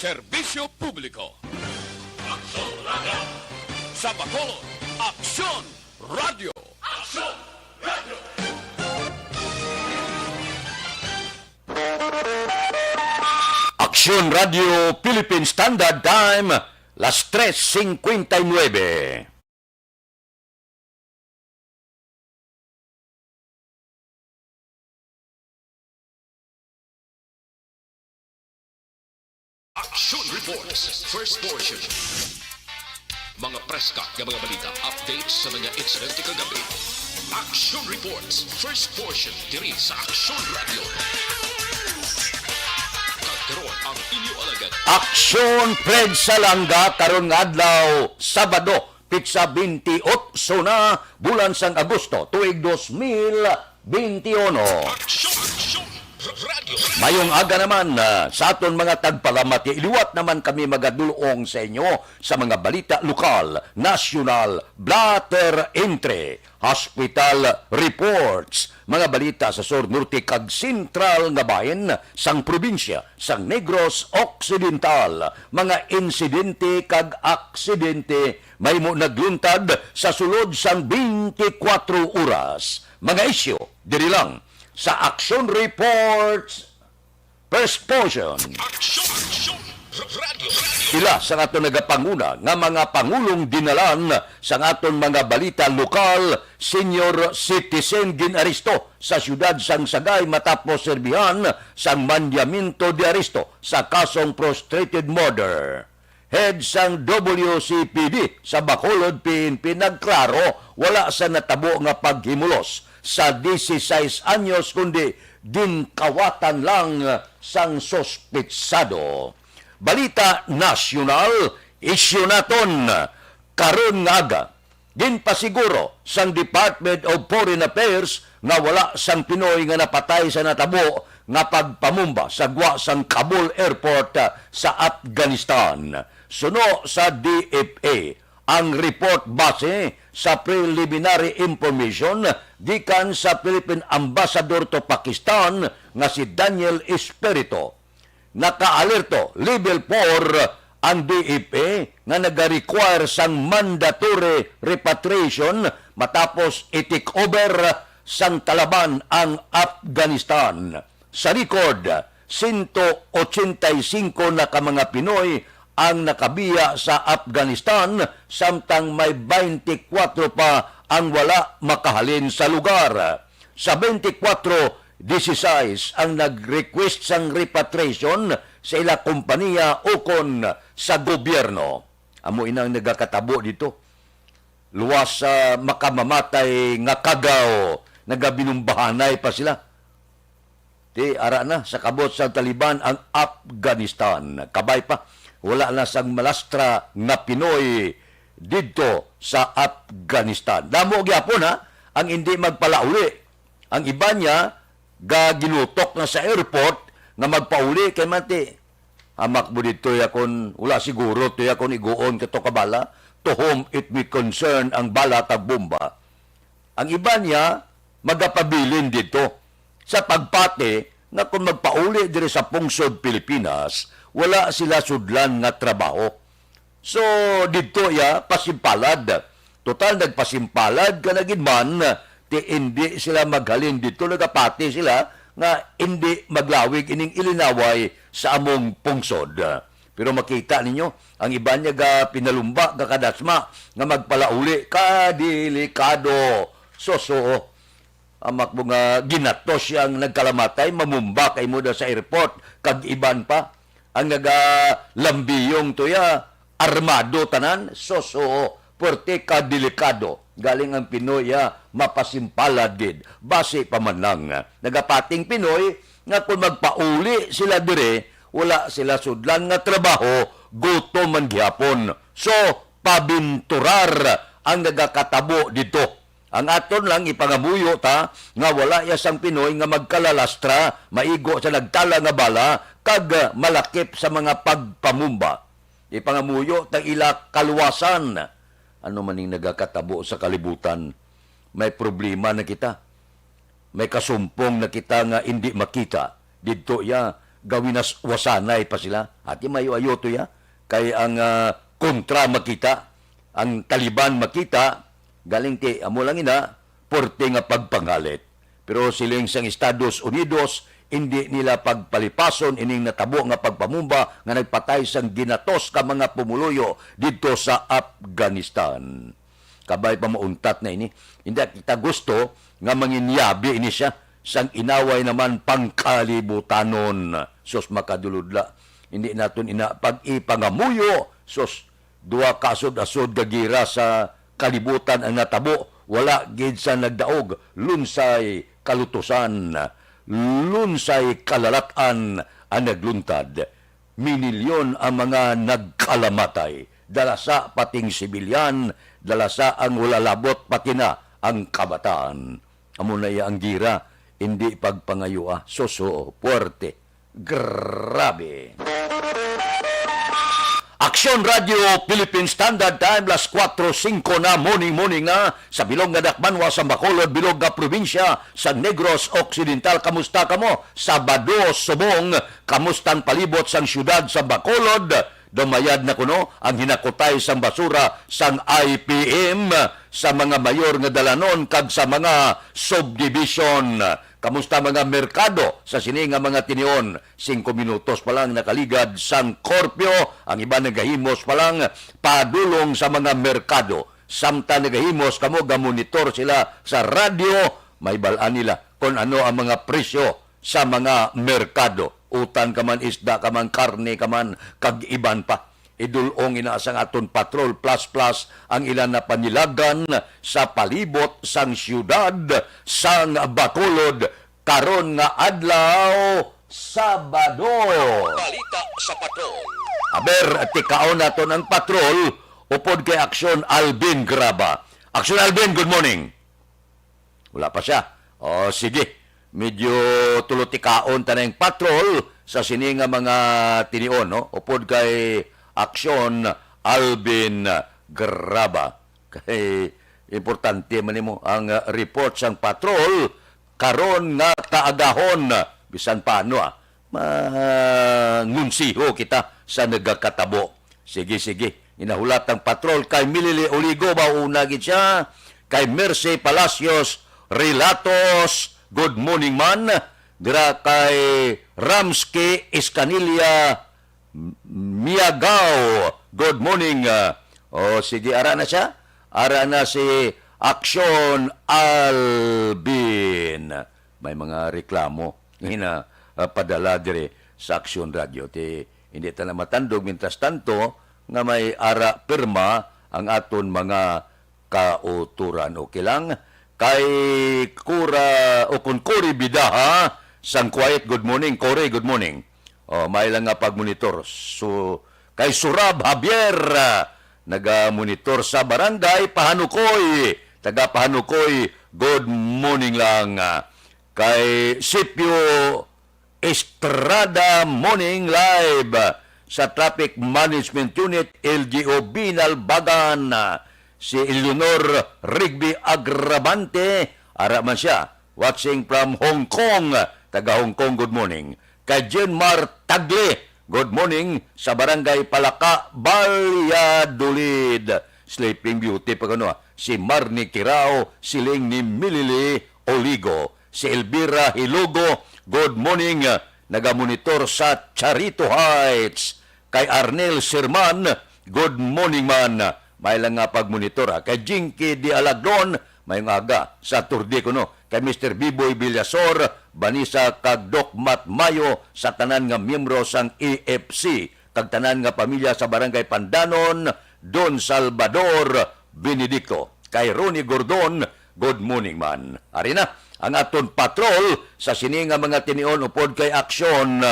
Serbisyo Publiko. Sa Bacolod, Aksyon Radio. Aksyon Radio Philippine Standard Time, las 3:59. Action Reports, first portion. Mga preska ng mga balita, updates sa mga insidente kagabi. Action Reports, first portion, diri sa Action Radio. Kagkaroon ang inyo alagad. Aksyon Fred Salanga karon nga adlaw Sabado, piksa 28 na bulan sang Agosto tuig 2021. Action Radio. Mayong aga naman sa aton mga tagpalamat, iliwat naman kami magadulong sa inyo sa mga balita lokal, nasyonal, blatter entry, hospital reports, mga balita sa Sur Norte kag Sentral nga bahin sang probinsya sang Negros Occidental, mga insidente kag aksidente may mo nagluntad sa sulod sang 24 oras. Mga isyu diri lang sa Action Reports First Portion. Action Radio. Sila sa aton nagapanguna nga mga pangulong dinalan sa aton mga balita lokal, senior citizen ginaristo sa siyudad sang Sagay matapos serbihan sang mandamiento de aresto sa kasong frustrated murder. Head sang WCPD sa Bacolod, PNP nagklaro wala sa natabo nga paghimulos sa 16 anyos kundi dinkawatan lang sang sospetsado. Balita nasyonal, isyu naton karon nga aga. Ginpasiguro sang Department of Foreign Affairs nga wala sang Pinoy nga napatay sa natabo nga pagpamumba sa gwa sang Kabul Airport sa Afghanistan. Suno sa DFA ang report base sa preliminary information gikan sa Philippine Ambassador to Pakistan nga si Daniel Espirito. Naka-alerto level 4 ang DFA nga nag-require sang mandatory repatriation matapos i-take over sang Taliban ang Afghanistan. Sa record, 185 na ka mga Pinoy ang nakabiya sa Afghanistan, samtang may 24 pa ang wala makahalin sa lugar. Sa 24, 16 ang nag-request sang repatriation sa ila kompanya ukon sa gobyerno. Amo inang nagakatabo dito. Luwas sa makamamatay nga kagaw, nagabinumbahanay pa sila. Di ara na sa kabot sa Taliban ang Afghanistan. Kabay pa, wala na sang malastra nga Pinoy dito sa Afghanistan. Damo gyapon ang hindi magpalauli. Ang iba niya ginutok na sa airport nga magpauli kay mati. Hamak mo dito yakon wala siguro to yakon iguon kato kabala to whom it may concern ang bala kag bomba. Ang iba niya magapabilin dito sa pagpate nga kung magpauli diri sa pungsod Pilipinas, wala sila sudlan nga trabaho. So, dito pasimpalad. Total, nagpasimpalad ka na man, ti hindi sila maghalin dito, nagapati sila nga hindi maglawig ining ilinaway sa among pungsod. Pero makita ninyo, ang iba niya pinalumba, kadasma, nga magpalauli, kadelikado. So, amak mo nga ginatos siyang nagkalamatay, mamumba kay mo sa airport, kag iban pa, ang nagalambiyong tuya, armado tanan, porte ka delikado. Galing ang Pinoy, mapasimpalad gid. Base pa man lang. Nagapating Pinoy, nga kung magpauli sila dire, wala sila sudlan nga trabaho, gutom man gihapon. So, pabinturar ang nagakatabo dito. Ang aton lang ipangamuyo ta nga wala sang Pinoy nga magkalalastra, maigo sa nagtala nga bala, kag malakip sa mga pagpamumba. Ipangamuyo ta ila kaluwasan. Ano maning nagakatabo sa kalibutan, may problema na kita. May kasumpong na kita nga hindi makita. Dito gawinas wasanay pa sila. At yung mayo ayoto ya, kay ang kontra makita, ang Taliban makita, galing ti, amo lang ina, porte nga pagpanghalit. Pero siling sang Estados Unidos, hindi nila pagpalipason ining natabo nga pagpamumba nga nagpatay sang ginatos ka mga pumuluyo dito sa Afghanistan. Kabay pa mauntat na ini. Hindi kita gusto nga manginyabi ini siya sang inaway naman pangkalibutanon. Sos makaduludla. Hindi naton ina pag-ipangamuyo. Sos duwa kasod-asod gagira sa kalibutan ang natabo. Wala gid sa nagdaog. Lunsay kalutusan. Lunsay kalalatan ang nagluntad. Minilyon ang mga nagkalamatay. Dalasa pating sibilyan, dalasa ang ulalabot pati na ang kabataan. Amo na ang gira, hindi pagpangayua, soso, puerte. Grabe. Aksyon Radio Philippine Standard Time, las 4:05 na morning nga sa bilog nga Dakbanwa sa Bacolod, bilog nga probinsya sa Negros Occidental. Kamusta kamo? Sabado, subong, kamustang palibot sang syudad sa Bacolod? Dumayad na kuno ang hinakutay sang basura sang IPM sa mga mayor nga dalanon kag sa mga subdivision. Kamusta mga merkado sa sini nga mga tinion? 5 minutos pa lang nakaligad sang korpyo. Ang iba nagahimos pa lang padulong sa mga merkado. Samta nagahimos kamo gamonitor sila sa radyo, may balaan nila kung ano ang mga presyo sa mga merkado. Utan ka man, isda ka man, karne ka man, kag-iban pa. Idulong inaasang aton patrol plus ang ilan na panilagan sa palibot sang syudad sang Bacolod karon nga adlaw Sabado. Balita sa patrol. Aber, tikaon naton ang patrol upod kay Aksyon Alvin Graba. Aksyon Alvin, good morning. Wala pa siya. O, sige. Medyo tulotikaon tanang patrol sa sininga mga tinion, no? Upod kay Aksyon Alvin Graba. Kay importante man mo ang report sang patrol karon nga kaagahon bisan paano mangunsiho kita sa nagakatabo. Sige. Inahulat ang patrol kay Milili Oligo ba una gid siya, kay Mercy Palacios Relatos, good morning man. Dira kay Ramsky Escanilla Miagao, good morning. Sige, ara na siya. Ara na si Aksyon Alvin. May mga reklamo na padala dire sa Aksyon Radio. Hindi ta na matandog. Mintas tanto nga may ara pirma ang aton mga kauturan. Okay lang? Kay Kura o kung Cory Bidaha sang Quiet, good morning. Cory, good morning. May lang nga pagmonitor. So, kay Surab Javier, naga-monitor sa barangay Pahanukoy. Taga Pahanukoy, good morning lang. Kay Sipio Estrada, morning live sa Traffic Management Unit, LGO Binalbagan. Si Eleanor Rigby Agravante, ara man siya, watching from Hong Kong. Taga Hong Kong, good morning. Kay Jenmar Tagle, good morning sa Barangay Palaka, Valladolid. Sleeping Beauty pa kano. Si Marnie Kirao, siling ni Milili Oligo. Si Elvira Hilugo, good morning. Nagamonitor sa Charito Heights. Kay Arnel Sirman, good morning man. May lang nga pagmonitor. Kay Jinky Di Alagron, may nga sa Turdi ko no. Kay Mr. Biboy Villasor, Banisa kag Doc Mat Mayo sa tanan nga miyembro sang EFC. Kag tanan nga pamilya sa Barangay Pandanon, Don Salvador Benedicto. Kay Ronnie Gordon, good morning man. Ari na ang aton patrol sa sininga mga tinion upod kay Aksyon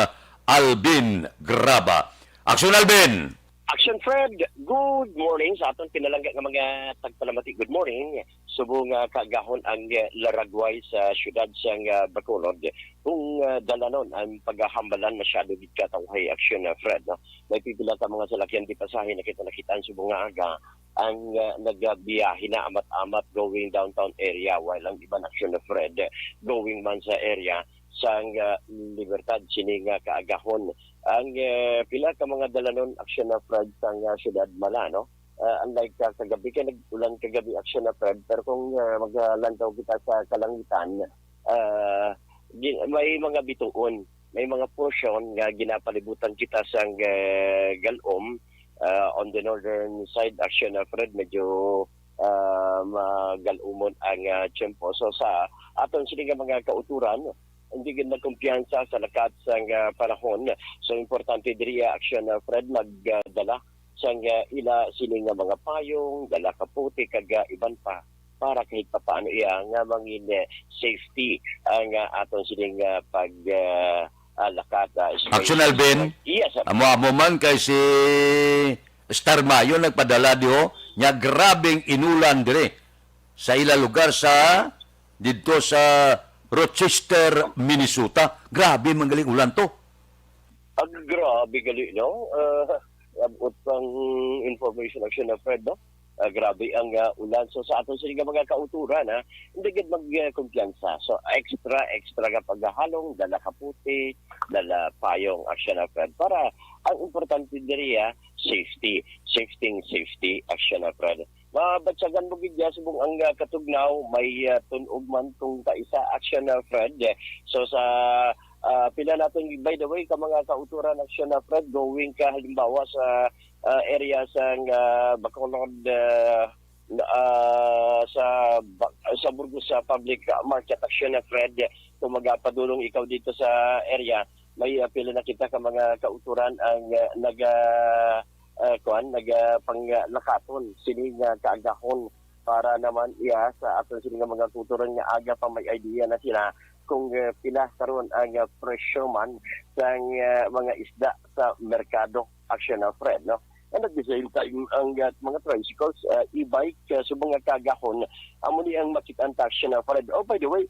Alvin Graba. Aksyon Alvin! Action Fred, good morning sa aton pinalangga nga mga tagpalamati. Good morning. Subong kaagahon ang laragway sa syudad sang Bacolod. Kung dalanon ang paghahambalan masyado gid ka tawhay Action Fred. No? May pipila ka mga salakyan di pasahe nakitaan subong nga aga ang nagbiyahe na amat-amat going downtown area while ang iban Action Fred going man sa area sang libertad sini nga kaagahon. Ang pila ka mga dalanon aksyon na Fred sang syudad Mala, no? Unlike kagabi ka nag-ulan kagabi aksyon na Fred, pero kung maglantaw kita sa kalangitan, may mga bituon, may mga portion nga ginapalibutan kita sang galom on the northern side action na Fred, medyo magalumon ang tiyempo. So sa aton sila mga kauturan, hindi gid kumpiyansa sa lakat sang panahon. So importante diri action na Fred magdala sang ila siling nga mga payong, dala kaputi kag iban pa para kahit paano iya nga mangin safety ang aton siling pag lakat. Action Alvin, Yes, sir. amo man kay si Star Mayo nagpadala diho nya grabing inulan dire sa ila lugar sa didto sa Rochester, Minnesota. Grabe manggaling ulan to. Grabe gali, no? Abot pang information action na Fred, no? Grabe ang ulan. So sa aton sila mga kauturan, hindi gid magkumpiyansa. So extra ka paghalong, dala kaputi, dala payong action na Fred. Para ang importante diri safety action na Fred. Mabatsagan mo gid subong ang katugnaw, may tunog man tong kaisa action na Fred. So sa pila natin, by the way, ka mga kauturan action na Fred, going ka halimbawa sa area sa Bacolod, sa Burgos sa public market action na Fred, kung magapadulong ikaw dito sa area, may pila na kita ka mga kauturan ang panglakaton sini nga kaagahon para naman sa aton sini nga mga kauturan nga aga pa may idea na sila kung pila karon ang presyo man sang mga isda sa merkado action na Fred, no? And at the same time, ang mga tricycles, e-bike, subong nga kagahon, amo ni ang makita-an action na Fred. Oh, by the way,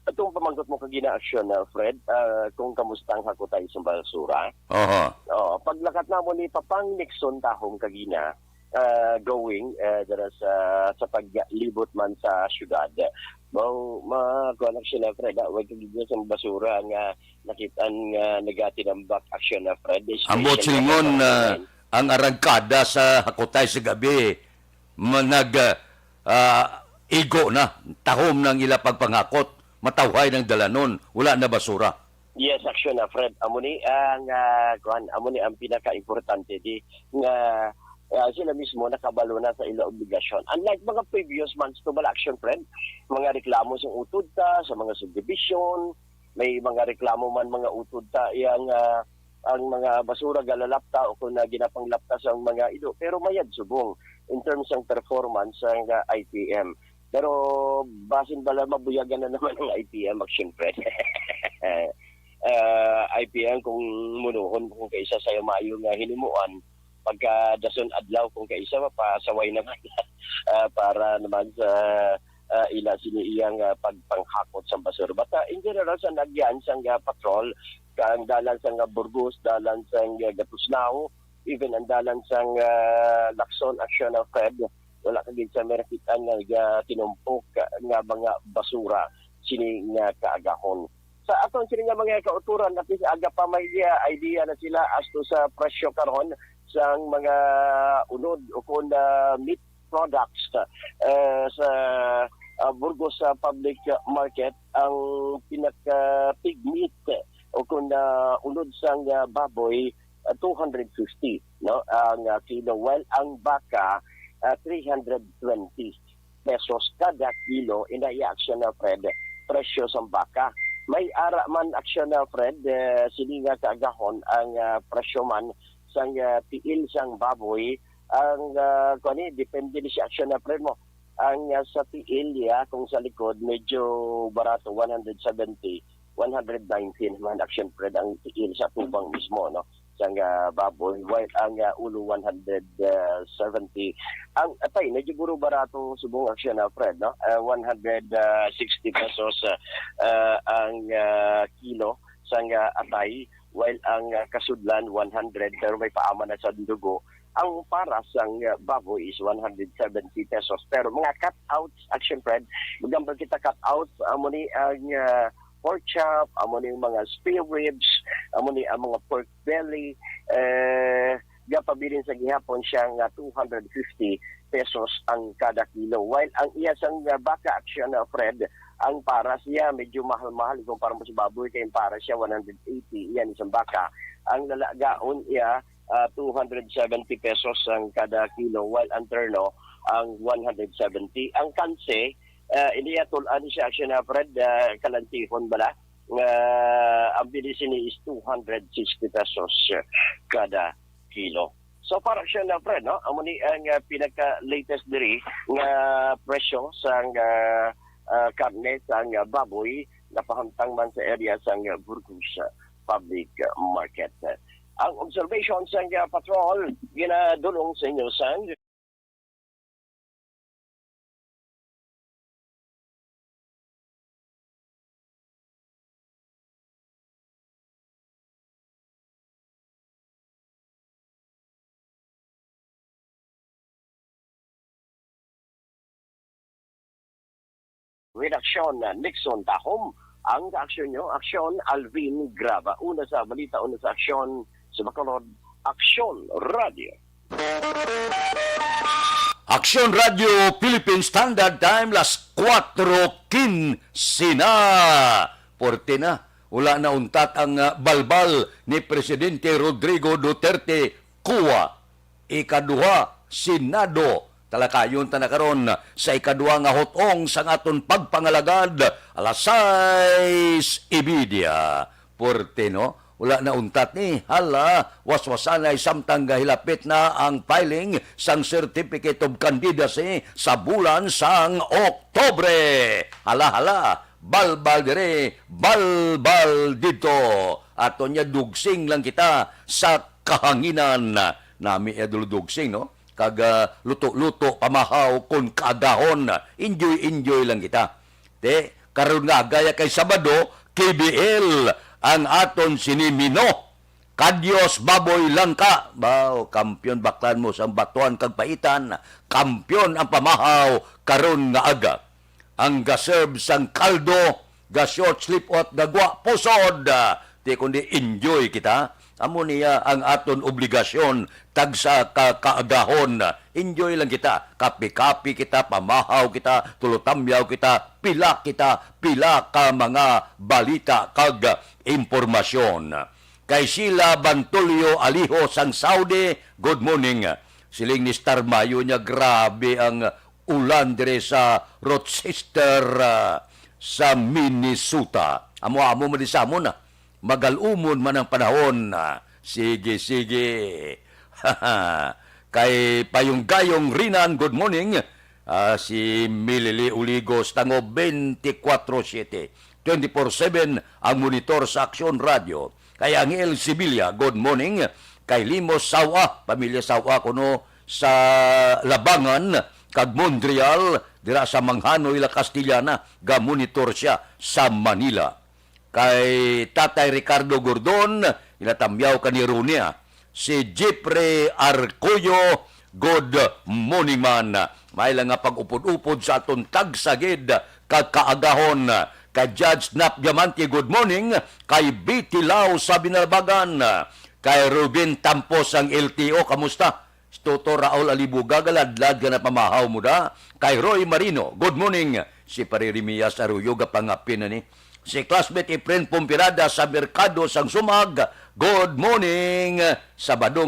itong pamangkot mo kagina action na Fred, kung kamustang hakutay sa basura. Paglakat na mo ni Papang Nixon tahong kagina, going dara sa paglibot man sa syudad. Makuha action na Fred, wag kagina sa basura nga nakitaan nga nagatinambak action na Fred. Ambot silingon ang arangkada sa hakutay sa gabi igo na tahom ng ila pagpangakot, matawhay ng dalanon, wala na basura. Yes, action na Fred. Amo ni ang ang pinaka-importante di nga sila mismo nakabalo na sa ila obligasyon. Unlike mga previous months to action Fred, mga reklamo sa utod ta sa mga subdivision, may mga reklamo man mga utod ta ang mga basura galalapta o kung ginapanglapta sa mga ido. Pero mayad subong in terms ng performance ng IPM. Pero basin bala mabuyagan na naman ng IPM action Fred. IPM kung munuhon kung kaisa sayo maayo nga hinimuan pagka dason adlaw kung kaisa mapasaway naman para naman sa ila siniyang pagpanghakot sa basura. Bata in general sa nagyan sang patrol kang dalan sang Burgos, dalan sang Gatusnao, even ang dalan sang Lacson action na Fred, wala kagid sa merakitan nga tinumpok nga mga basura sini nga kaagahon. Sa aton sini nga mga kauturan at least aga pa may idea na sila as to sa presyo karon sang mga unod o kung meat products sa Burgos sa public market. Ang pinaka-pig meat o kung unod sang baboy 250, no, ang kilo, while ang baka 320 pesos kada kilo. Ina-action na Fred presyo sa baka. May ara man action na Fred sini nga kaagahon ang presyo man sang tiil sang baboy. Ang depende ni si action na Fred mo. Ang sa tiil kung sa likod medyo barato 170 119 man action Fred ang tiil sa tubang mismo, no, sang baboy, while ang ulo 170. Ang atay medyo guro barato subong action na Fred, no, 160 pesos ang kilo sang atay, while ang kasudlan 100 pero may paama na sa dugo. Ang paras ang baboy is 170 pesos. Pero mga cut-outs action Fred, magambal kita cut-outs amo ni ang pork chop, amo ni mga spare ribs, amo ni ang mga pork belly, gapabilin sa gihapon siya nga 250 pesos ang kada kilo. While ang iya sang baka action na Fred, ang para siya medyo mahal-mahal kumpara mo sa baboy kay para siya 180 iyan isang baka. Ang lalagaon iya 270 pesos ang kada kilo, while ang terno ang 170. Ang kanse iniya tulan siya action na Fred, kalantihon bala. Ang bilisin ni is 260 pesos kada kilo. So para siya na Fred, no? Amo ni ang pinaka-latest diri nga presyo sang karne sang baboy na pahamtang man sa area sang Burgos Public Market. Ang observation sang patrol ginadulong sa inyo sang redaksyon Nixon Tahom. Ang aksyon nyo, aksyon Alvin Graba. Una sa balita, una sa aksyon sa Bacolod, Aksyon Radio. Aksyon Radio Philippine Standard Time las 4:15 na. Porte na. Wala na untat ang balbal ni Presidente Rodrigo Duterte kuwa. Ikaduha, Senado. Talakayon ta na karon sa ikaduha nga hotong sa aton pagpangalagad alas 6 ibidia. Porte no? Wala na untat ni. Hala, waswasanay samtang gahilapit na ang filing sang Certificate of Candidacy sa bulan sang Oktobre. Hala, balbal dire, balbal dito. Ato niya dugsing lang kita sa kahanginan. Nami dugsing, no? Kag luto-luto, pamahaw, kon kaagahon. Enjoy lang kita. Karon nga, gaya kay Sabado, KBL, ang aton sinimino. Kadyos baboy langka. Bao, kampiyon baklan mo sa batuan kag paitan. Kampiyon ang pamahaw, karon nga aga. Ang gaserve sang kaldo, ga-short sleep out, gagwa pusod. Di kundi enjoy kita. Amo niya ang aton obligasyon tagsa kaagahon. Enjoy lang kita. Kapi-kapi kita, pamahaw kita, tulutamyaw kita, pila ka mga balita kag impormasyon. Kay Sheila Bantulio Aliho sang Saudi, good morning. Siling ni Star Mayo niya, grabe ang ulan dire sa Rochester sa Minnesota. Amo-amo mo di sa amo na. Magalumon man ang panahon. Sige. Kay Payong-Gayong Rinan, good morning. Si Milili Uligos, tango 24/7. 24/7 ang monitor sa Aksyon Radio. Kay Angel Sibilia, good morning. Kay Limos Sawa, pamilya Sawa kuno sa Labangan, kag Montreal, dira sa Manghanoy, La Castillana, ga monitor siya sa Manila. Kay Tatay Ricardo Gordon, inatamyaw ka ni Runia. Si Jeffrey Arcoyo, good morning man. May lang nga pag-upod-upod sa aton tagsagid kakaagahon. Kay Judge Nap Diamante, good morning. Kay Betty Lau sa Binalbagan. Kay Ruben Tampos ang LTO, kamusta? Toto Raul Alibuga, galadlad ka na pamahaw mo da. Kay Roy Marino, good morning. Si Paririmias Arroyo, gapangapin na ni. Si classmate Efren Pompirada sa Merkado sang Sumag, good morning. Sabado.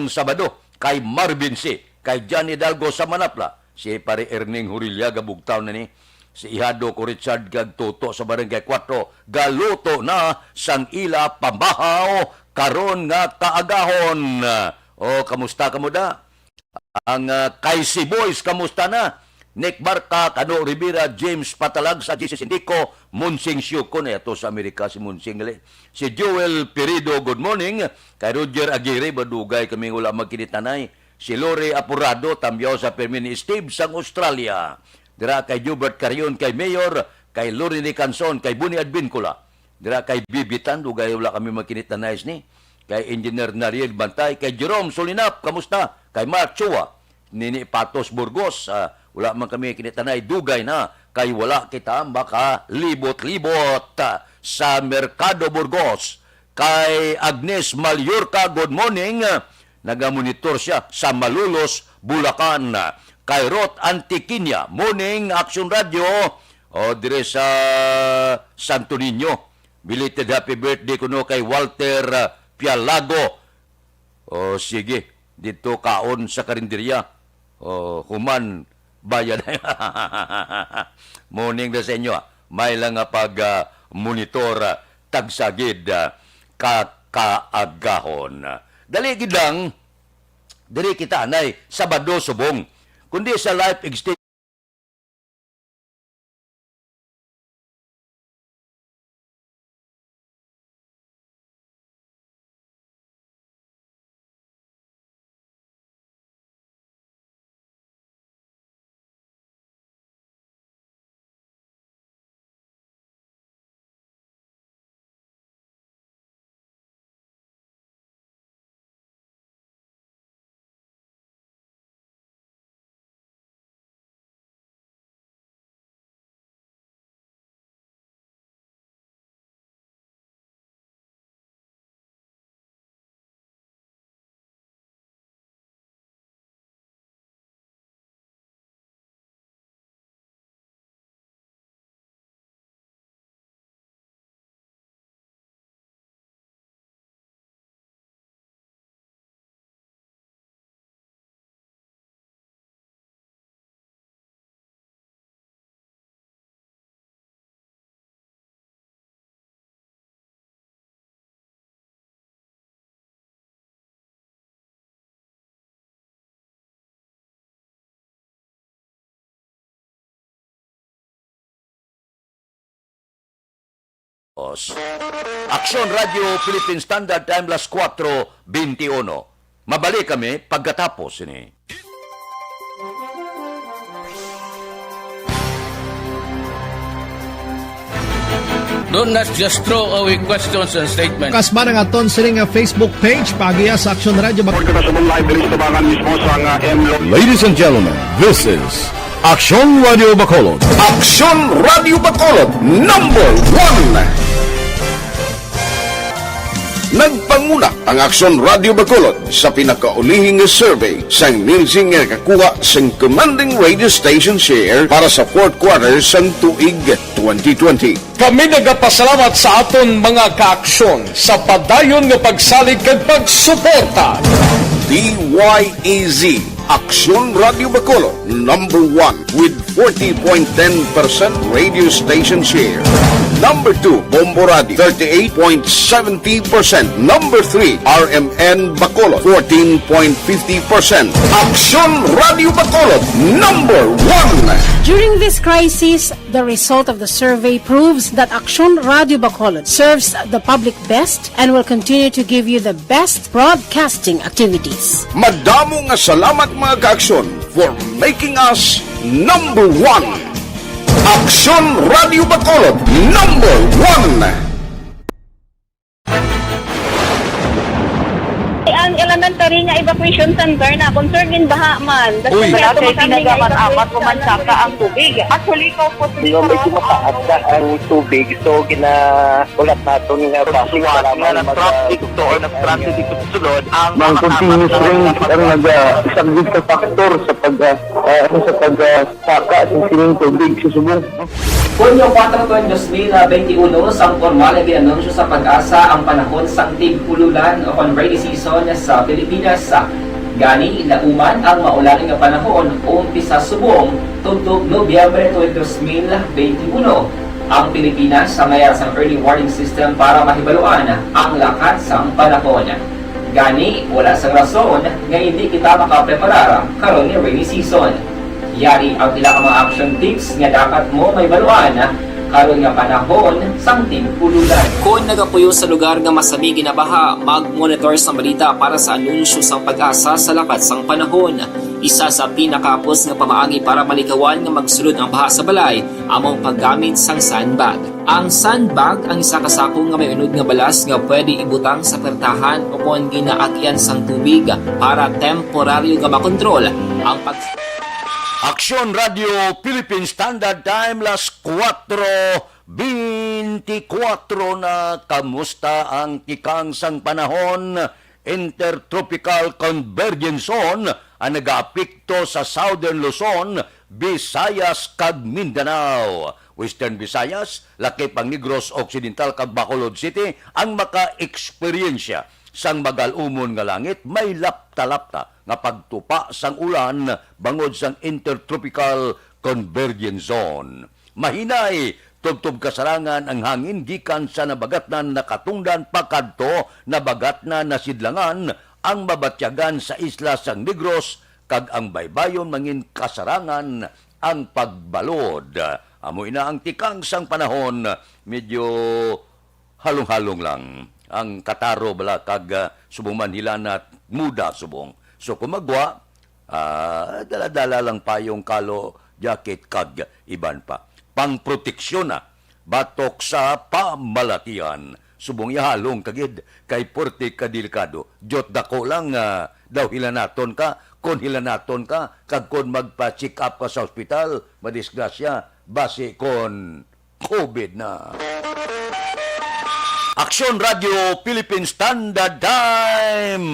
Kay Marvin C. Kay Johnny Hidalgo sa Manapla. Si Pare Erning Hurilya, gabugtaw na ni. Si Ihado ko Richard Gagtuto sa Barangay 4, galuto na sang ila pambahaw, karon nga kaagahon. O, kamusta ka mo da? Ang Kaisi Boys, kamusta na? Nick Barca, Cano Rivera, James Patalag sa Jesus Indico, Munsing Syuko na ito sa Amerika si Munsing. Si Joel Perido, good morning. Kay Roger Aguirre, badugay kami wala magkinitanay. Si Lore Apurado, tamyaw sa Permini Steve sang Australia. Dira kay Hubert Carion, kay Mayor, kay Lorini Canson, kay Buni Advincula. Dira kay Bibitan, dugay wala kami magkinitanay ni. Kay Engineer Nariel Bantay, kay Jerome Solinap, kamusta? Kay Mark Chua, Nini Patos Burgos, wala man kami kinitanay, dugay na kay wala kita maka libot-libot sa Mercado Burgos. Kay Agnes Mallorca, good morning. Nagamonitor siya sa Malulos, Bulacan. Kay Rot Antiquinia, morning, Action Radio. O dire sa Santo Niño. Belated happy birthday kuno kay Walter Pialago. O sige, dito kaon sa karinderya. O human bayan. Morning na sa inyo. May lang pag-monitor tagsagid kakaagahon. Dali gidang, dali kita anay Sabado subong. Kundi sa life extension Aksyon Radio Philippine Standard Time las 4:21. Mabalik kami pagkatapos ini. Do not just throw away questions and statements. Kasbara nga ton sining Facebook page pagiya sa Action Radio. Ladies and gentlemen, this is Action Radio Bacolod. Action Radio Bacolod, number 1. Nagpanguna ang Action Radio Bacolod sa pinakaulihing survey sa Nielsen nga kakuha sa commanding radio station share para sa fourth quarter sa tuig 2020. Kami nagapasalamat sa aton mga kaaksyon sa padayon nga pagsalig kag pagsuporta. DYEZ Action Radio Bacolod, number 1 with 40.10% radio station share. Number 2, Bombo Radio, 38.70%. Number 3, RMN Bacolod, 14.50%. Action Radio Bacolod, number 1. During this crisis, the result of the survey proves that Action Radio Bacolod serves the public best and will continue to give you the best broadcasting activities. Madamo nga salamat mga kaaksyon for making us number 1. Action Radio Bacolod, number 1. Ang elementary nga evacuation center na concern in baha man. Uy, dati pinagaman-amat kumansaka ang tubig. Actually, ko po Medyo mataas na ang tubig. So, ulat natin nga basing para traffic to or nag-traffic dito sa sulod ang mga continuous rain ang nag-isang sa factor sa pagsaka sa sining tubig sa subong. Hunyo 4, 2021, sang formal na ginanunsyo sa Pag-asa ang panahon sang tig-ululan o rainy season sa Pilipinas. Gani, lauman ang maulaling nga panahon umpisa subong tuntog Nobyembre 2021. Ang Pilipinas sa mayar sang early warning system para mahibaluan ang lakat sang panahon. Gani, wala sang rason nga hindi kita makapreparar karon ni rainy season. Yari ang pila ka mga action tips nga dapat mo may baluan karon nga panahon sang tig-ululan. Kung nagapuyo sa lugar nga masabi ginabaha, mag-monitor sa balita para sa anunsyo sang Pag-asa sa lakat sang panahon. Isa sa pinakapos nga pamaagi para malikawan nga magsulod ang baha sa balay among paggamit sang sandbag. Ang sandbag ang isa ka sako nga may unod nga balas nga pwede ibutang sa pertahan o kung ginaagyan sang tubig para temporaryo nga makontrol ang Aksyon Radio Philippine Standard Time, las 4:24 na. Kamusta ang kikangsang panahon? Intertropical Convergence Zone ang nag-aapekto sa Southern Luzon, Visayas kag Mindanao. Western Visayas, Laki pang Negros Occidental kag Bacolod City ang maka-eksperyensya sang magalumon nga langit, may lapta-lapta nga pagtupa sang ulan bangod sang Intertropical Convergence Zone. Mahinay tubtob kasarangan ang hangin gikan sa nabagatnan nakatungdan pakadto nabagatnan nasidlangan ang mabatyagan sa isla sang Negros kag ang baybayon mangin kasarangan ang pagbalod. Amoy na ang tikang sang panahon, medyo halong-halong lang. Ang kataro bala kag subong Manila na muda subong. So kumagwa, dala-dala lang pa yung kalo, jacket kag iban pa. Pangproteksyon na, batok sa pamalatian. Subong ihalong kagid kay porte kadelikado. Jot dako lang daw hilanaton ka, kon hilanaton ka, kag kon magpa-check up ka sa ospital, madisgrasya, base kon COVID na. Aksyon Radio Philippine Standard Time.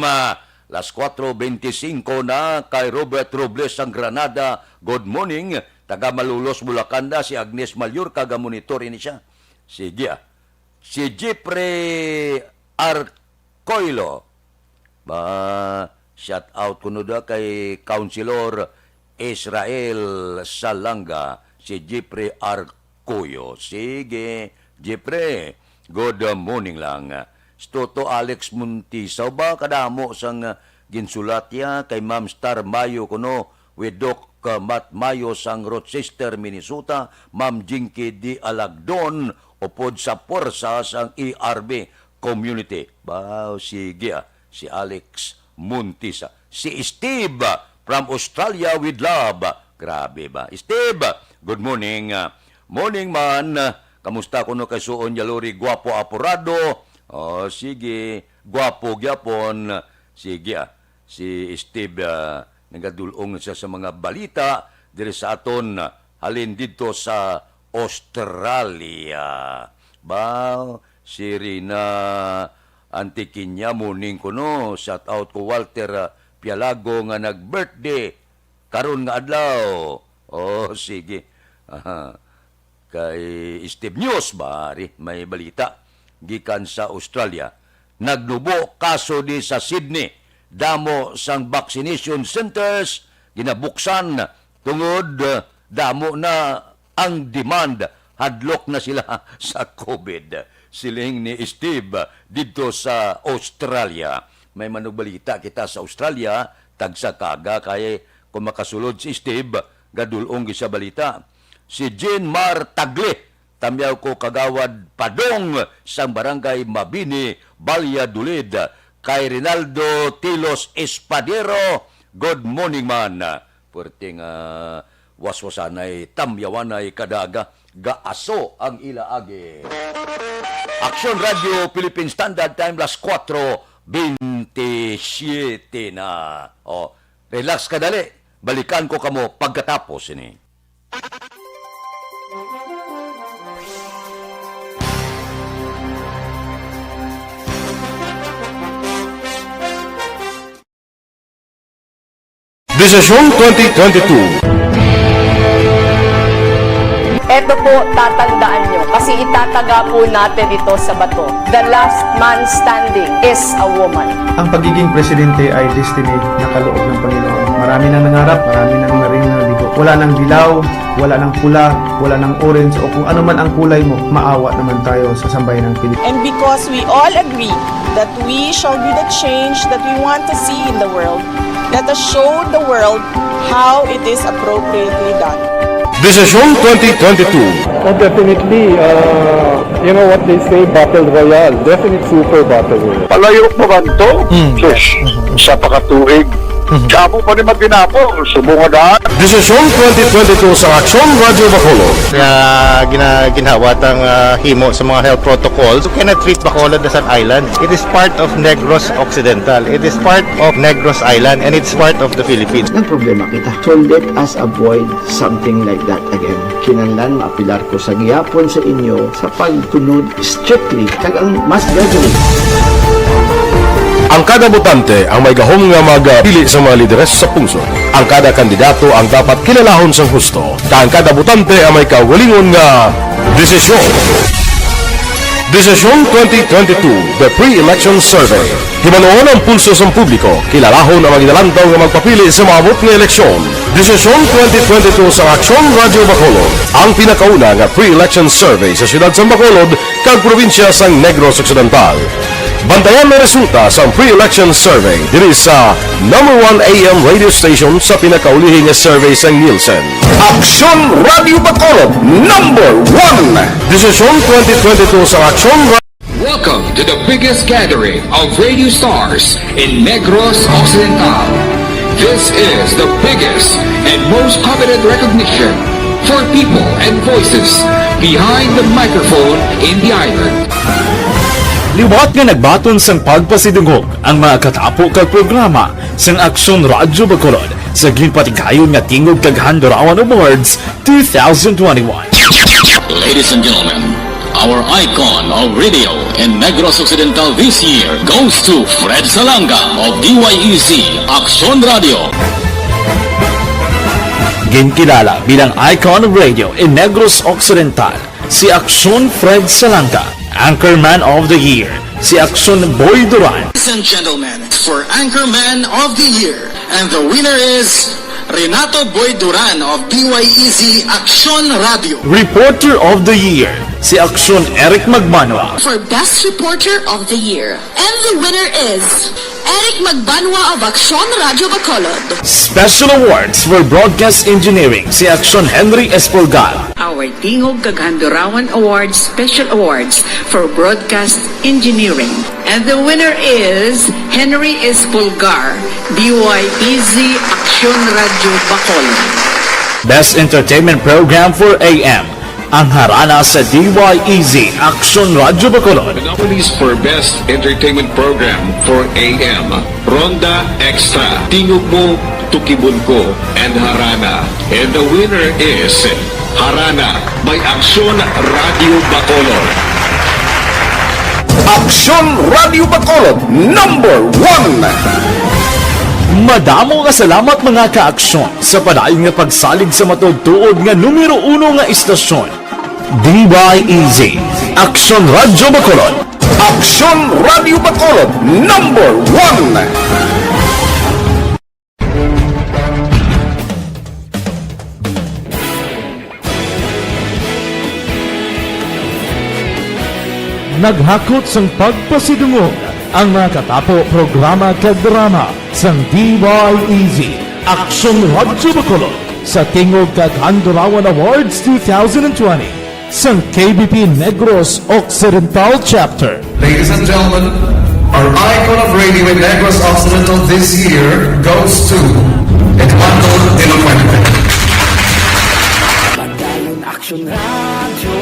Las 4:25 na kay Robert Robles ang Granada. Good morning. Taga Malulos, Bulacan na si Agnes Malyur. Kaga-monitor ini siya. Sige. Si Jeffrey Arcoilo. Shout out ko na kay Councilor Israel Salanga. Si Jeffrey Arcoyo. Sige. Jeffrey. Good morning lang. Stoto Alex Muntisaw ba kadamo sang ginsulatya kay Ma'am Star Mayo kuno with Doc Matt Mayo sang Rochester, Minnesota, Ma'am Jinky D. Alagdon upod sa porsa sang ERB community. Wow, sige si Alex Muntisa. Si Steve from Australia with love. Grabe ba? Steve, good morning. Morning man. Kamusta kuno kay Suon Yalori, guwapo apurado. Oh, sige, guwapo gyapon. Sige, si Steve nagadulong siya sa mga balita diri sa aton halin dito sa Australia. Ba, si Rina Antiquinya morning kuno. Shout out ko Walter Pialago nga nag-birthday karon nga adlaw. Oh, sige. Kay Steve News bari may balita gikan sa Australia. Nagnubo kaso di sa Sydney. Damo sang vaccination centers ginabuksan tungod damo na ang demand. Hadlok na sila sa COVID. Siling ni Steve dito sa Australia. May manugbalita kita sa Australia tagsa kaga kay kung makasulod si Steve gadulong sa balita. Si Jean Mar Tagle, tamyaw ko kagawad Padong sang barangay Mabini, Valladolid. Kay Rinaldo Tilos Espadero, good morning man. Puerting waswasanay, tamyawanay kadaga, gaaso ang ilaagi. Aksyon Radio Philippine Standard Time, las 4:27 na. O, relax ka dali. Balikan ko kamo pagkatapos ini. Desisyon 2022. Ito po, tatandaan nyo. Kasi itataga po natin ito sa bato. The last man standing is a woman. Ang pagiging presidente ay destiny na kaloob ng Panginoon. Marami nang nangarap, marami nang naring naligo. Wala nang dilaw, wala nang pula, wala nang orange, o kung ano man ang kulay mo, maawa naman tayo sa sambayan ng Pilipinas. And because we all agree that we shall be the change that we want to see in the world, let us show the world how it is appropriately done. Desisyon 2022. Oh, definitely, you know what they say, Battle Royale. Definitely super Battle Royale. Palayo pa ba ito? Yes. Sa pakatuig, Damo pa rin magdinapo. Subungan Desisyon 2022 sa Aksyon Radio Bacolod. Ginawat ang himo sa mga health protocols. You cannot treat Bacolod as an island. It is part of Negros Occidental. It is part of Negros Island and it's part of the Philippines. Ang problema kita. So let us avoid something like that again. Kinahanglan maapilar ko sa gihapon sa inyo sa pagtunod strictly kag ang mas gagawin. Ang kada botante ang may gahom nga magpili sa mga lideres sa pungsod. Ang kada kandidato ang dapat kilalahon sa husto. Ang kada botante ang may kaugalingon nga desisyon. Desisyon 2022, the pre-election survey. Himanuon ang pulso sa publiko, kilalahon ang magidalantaw nga magpapili sa maabot nga eleksyon. Desisyon 2022 sa Aksyon Radio Bacolod, ang pinakauna nga pre-election survey sa siyudad sa Bacolod kag probinsya sa Negros Occidental. Bantayan na resulta sa pre-election survey diri sa #1 AM radio station sa pinakaulihing nga survey sa Nielsen. Aksyon Radio Bacolod #1. Desisyon 2022 sa Aksyon Radio. Welcome to the biggest gathering of radio stars in Negros Occidental. This is the biggest and most coveted recognition for people and voices behind the microphone in the island. Liwat nga nagbaton sang pagpasidungog ang mga katapo kag programa sang Aksyon Radyo Bacolod sa ginpatigayon nga tingog kag Handurawan Awards 2021. Ladies and gentlemen, our icon of radio in Negros Occidental this year goes to Fred Salanga of DYEC Aksyon Radio. Ginkilala bilang icon of radio in Negros Occidental si Aksyon Fred Salanga. Anchorman of the Year, si Aksyon Boy Duran. Ladies and gentlemen, for Anchorman of the Year, and the winner is Renato Boy Duran of DYEC Aksyon Radio. Reporter of the Year, si Aksyon Eric Magbanwa. For Best Reporter of the Year, and the winner is Eric Magbanwa of Aksyon Radio Bacolod. Special Awards for Broadcast Engineering, si Aksyon Henry Espolgar. Our Tingog kag Handurawan Awards Special Awards for Broadcast Engineering. And the winner is Henry Espolgar, DYEC Aksyon Radio Bacolod. Best Entertainment Program for AM, ang harana sa DYEC Aksyon Radio Bacolod. The nominees for Best Entertainment Program for AM, Ronda Extra, Tingog Mo, Tukibon Ko, and Harana. And the winner is Harana by Aksyon Radio Bacolod. Aksyon Radio Bacolod #1. Madamo nga salamat mga ka-aksyon sa padayon nga pagsalig sa matugtuod nga numero 1 nga istasyon. DYEC Aksyon Radio Bacolod. Aksyon Radio Bacolod #1. Naghakot sang pagpasidungog ang mga katapo programa kag drama sang DYEC Aksyon Radio Bacolod sa Tingog kag Handurawan Awards 2020 sang KBP Negros Occidental Chapter. Ladies and gentlemen, our icon of radio in Negros Occidental this year goes to Eduardo de la Fuente. Aksyon Radio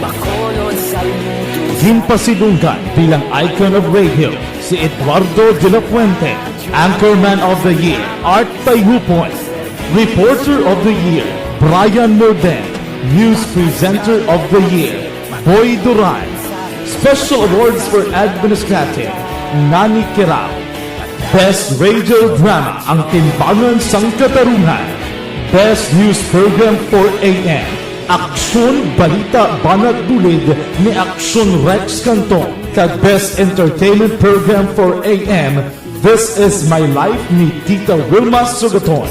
Bacolod Saludos. Himpasidunggan bilang icon of radio si Eduardo de la Fuente, Anchorman of the Year, Art Payhupoy, Reporter of the Year, Brian Morden, News Presenter of the Year, Boy Duran, Special Awards for Administrative, Nani Kirao, Best Radio Drama, Ang Timbangan sang Katarungan, Best News Program for AM, Aksyon Balita Banat Bulid ni Aksyon Rex Canton, kag Best Entertainment Program for AM, This Is My Life ni Tita Wilma Sugaton.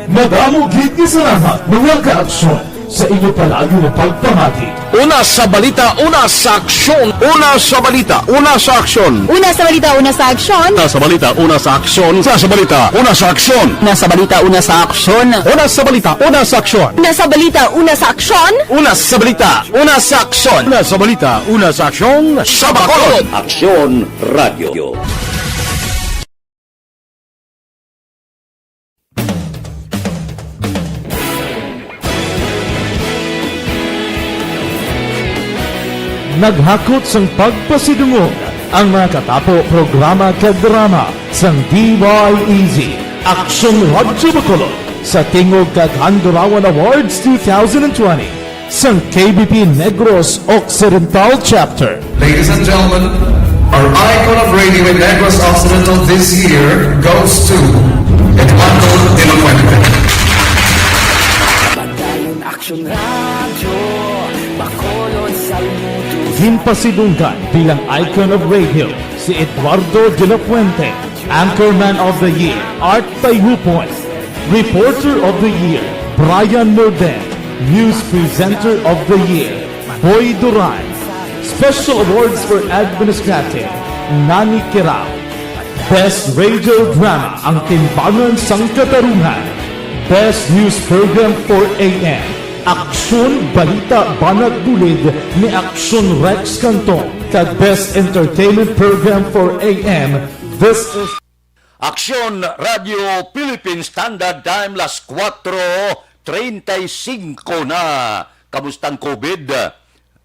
Madamo gid ni salamat mga ka-aksyon sa inyo palagi na pagpamati. Una sa balita, una sa aksyon. Una sa balita, una sa aksyon. Una sa balita, una sa aksyon. Una sa balita, una sa aksyon. Una sa balita, una sa aksyon. Una sa balita, una sa aksyon. Una sa balita, una sa aksyon. Una sa balita, una sa aksyon. Una sa balita, una sa aksyon. Una sa balita, una sa aksyon. Sa Bacolod. Aksyon Radio. naghakot sang pagpasidungog ang mga katapo programa kag drama sang DYEZ Aksyon Radyo Bacolod sa Tingog kag Handurawan Awards 2020 sang KBP Negros Occidental Chapter. Ladies and gentlemen, our icon of radio in Negros Occidental this year goes to Eduardo de la Fuente. Padayon Aksyon Radyo Bacolod saludo. Ginpasidunggan bilang icon of radio si Eduardo de la Fuente, Anchorman of the Year Art Tayupoy, Reporter of the Year Brian Loden, News Presenter of the Year Boy Duran, Special Awards for Administrative Nani Kirao, Best Radio Drama ang Timbangan sang Katarungan, Best News Program for AM Aksyon Balita Banat Dulid ni Aksyon Rex Cantong, kag Best Entertainment Program for AM. This is Aksyon Radio Philippine Standard Time, las 4:35 na. Kamustang COVID?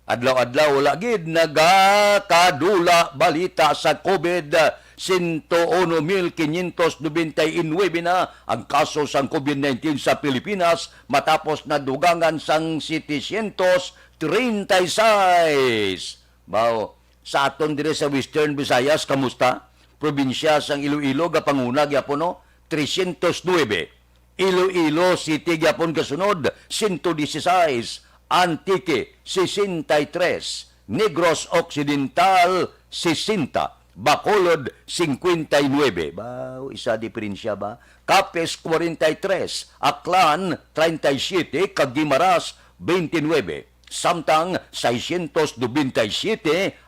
Adlaw-adlaw lagid nagakadula balita sa COVID. 101,599 na ang kaso sang COVID-19 sa Pilipinas matapos na dugangan sang 736. Bao, sa aton dire sa Western Visayas, kamusta? Probinsya sang Iloilo gapanguna gyapon no 309. Iloilo City gyapon kasunod 116, Antique 63, Negros Occidental 60, Bacolod 59. Bao, isa diferensya ba? Capiz 43, Aklan 37, kag Guimaras 29. Samtang 627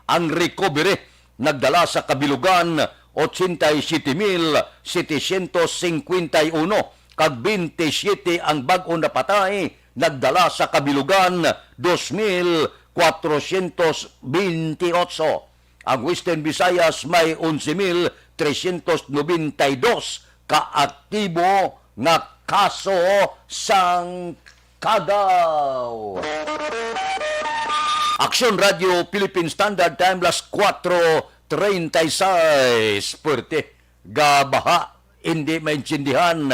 ang recovery nagdala sa kabilugan 87,751 kag 27 ang bag-o na patay nagdala sa kabilugan 2,428. Ang Western Visayas may 11,392 kaaktibo nga kaso sang kagaw. Aksyon Radio Philippine Standard Time, las 4:36. Pwerte, gabaha, hindi maintindihan,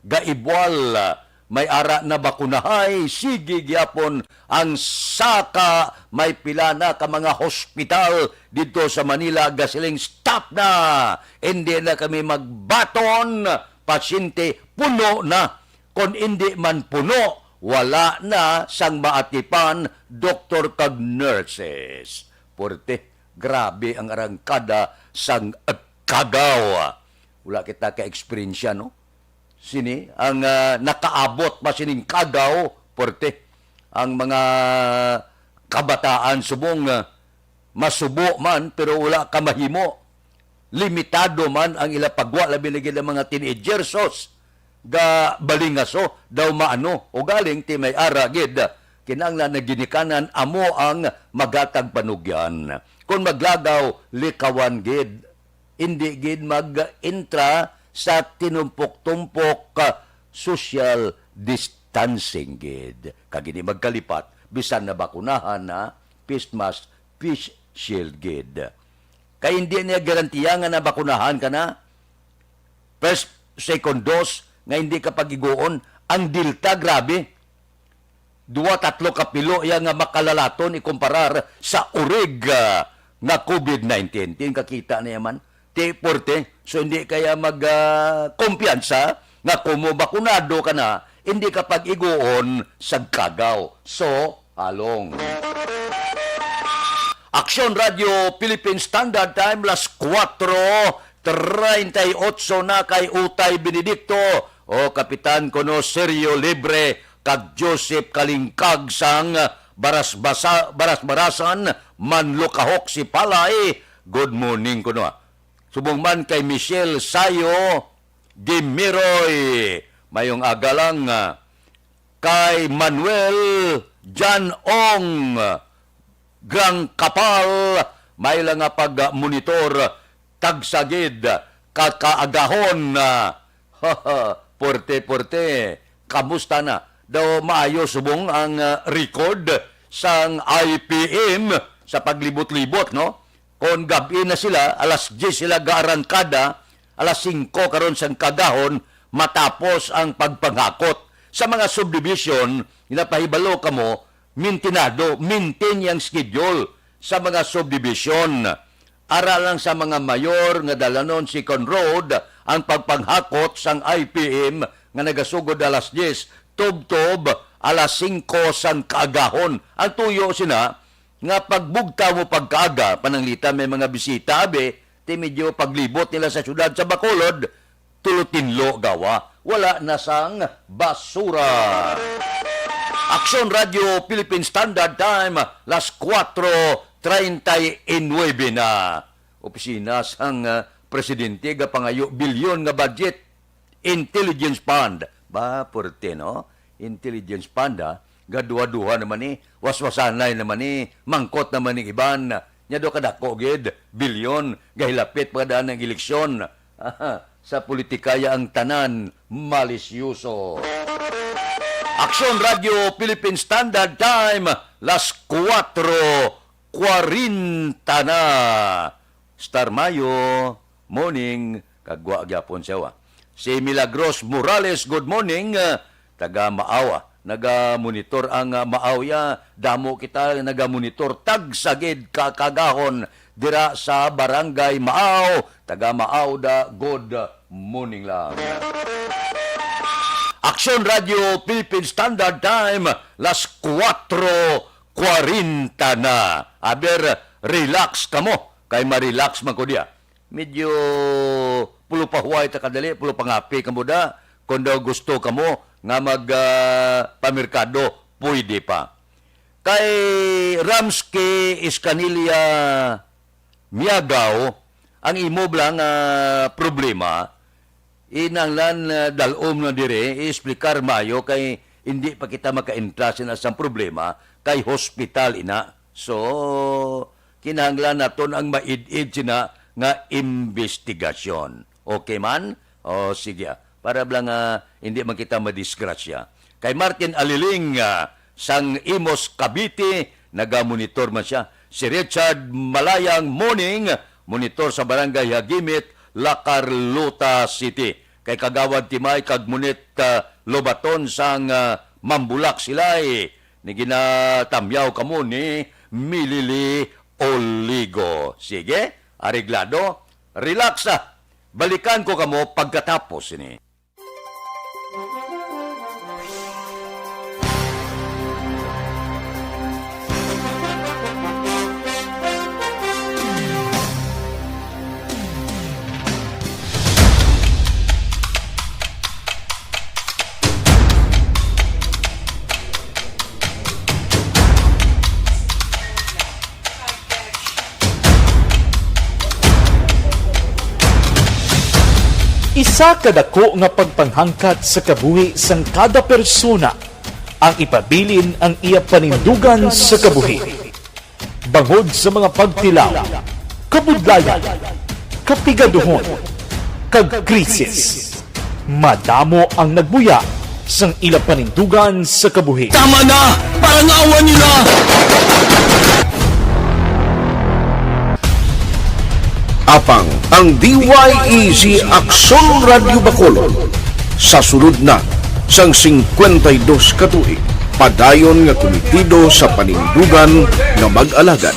gaibwal, may ara na bakunahay, sige gyapon ang saka, may pila na ka mga hospital dito sa Manila, gasiling stop na, hindi na kami magbaton, pasyente puno na, kung hindi man puno, wala na sang maatipan, doktor kag nurses. Porte, grabe ang arangkada sang kagaw. Wala kita ka-experience no? Sini, ang nakaabot pa sining kagaw, porte, ang mga kabataan subong masubo man, pero wala ka mahimo. Limitado man ang ilapagwa, labi lagi ng mga teenagersos, ga balingaso daw maano o galing ti may aragid kinanglan na ginikanan amo ang magatag panugyan kung maglagaw likawan gid hindi gid mag-intra sa tinumpok-tumpok social distancing gid kagini magkalipat bisan na bakunahan na face mask, face shield gid kay hindi niya garantiya nga na bakunahan ka na first, second dose nga hindi ka pag-iguon, ang Delta, grabe. 2-3 kapilo yan nga makalalaton ikumparar sa urig nga COVID-19. Tin kakita na yaman. T40, so hindi kaya mag-kumpiyansa nga kung mo bakunado ka na, hindi ka pag-iguon sa kagaw. So, along. Aksyon Radio Philippine Standard Time, las 4:38 na kay Utay Benedicto o Kapitan Kono Sergio Libre kag Joseph Kalingkag sang Baras-Barasan Manlukahok si Palay. Good morning kuno. Subong man kay Michelle Sayo Gimiroy. Mayong agalang kay Manuel Jan Ong Grang Kapal. May lang nga pag-monitor tagsagid kakaagahon porte, kamusta na? Daw maayo subong ang record sang IPM sa paglibot-libot, no? Kung gabi na sila, alas 10 sila gaarangkada, alas 5 karon sang kagahon, matapos ang pagpanghakot. Sa mga subdivision, napahibalo ka mo, maintain yung schedule sa mga subdivision. Ara lang sa mga mayor nga dalanon si Conroad ang pagpanghakot sang IPM nga nagasugod alas 10, tub-tub alas 5 sang kaagahon. Ang tuyo sina nga pagbugta mo pagkaaga, pananglita may mga bisita, ti medyo paglibot nila sa syudad sa Bacolod, tulutinlo gawa. Wala na sang basura. Aksyon Radio Philippine Standard Time, las 4:39 na. Opisina sang presidente ga pangayo bilyon nga budget. Intelligence Fund. Ba, porte, no? Intelligence Fund, ha? Gadua-duha naman ni, waswasanay naman ni, mangkot naman ni iban. Nya do kadako gid, bilyon, gahilapit pa daan ng eleksyon. Sa politikaya ang tanan, malisyoso. Aksyon Radio Philippine Standard Time, las 4:40 na. Star Mayo, morning, kagwa gyapon siya. Si Milagros Morales, good morning, taga Maawa. Naga-monitor ang Maawya, damo kita naga-monitor tagsagid kakagahon dira sa Barangay Maaw, taga Maaw da, good morning lang. Aksyon Radio Philippine Standard Time, las 4:40 na. Aber, relax ka mo. Kay ma-relax man ko diya. Medyo pulo pa huway ta kadali, pulo pangapi ka mo da. Kung daw gusto ka mo nga mag-pamerkado, pwede pa. Kay Ramsky Escanilla Miagaw, ang imo blang problema, inanglan dalom na dire, iexplikar mayo kay hindi pa kita maka-entrasin asang problema kay hospital ina. So, kinahanglan naton ang maid-id sina nga investigasyon. Okay man? O sige, para blang hindi man kita madisgrasya. Kay Martin Aliling, sang Imos Cavite, naga-monitor man siya. Si Richard Malayang, morning, monitor sa Barangay Hagimit, La Carlota City. Kay Kagawad Timay, Kagmunit Lobaton, sang Mambulak sila ni ginatamyaw kamo ni Milili Oligo. Sige, areglado, relax balikan ko kamo pagkatapos ini. Isa kadako nga pagpanghangkat sa kabuhi sang kada persona ang ipabilin ang iya panindugan sa kabuhi. Bangod sa mga pagtilaw, kabudlayan, kapigaduhon, kagkrisis, madamo ang nagbuya sang ila panindugan sa kabuhi. Tama na! Parang awa nila! Apang ang DYEZ Aksyon Radio Bacolod sa sulod na sang 52 katuig, padayon nga komitido sa panindugan nga mag-alagad.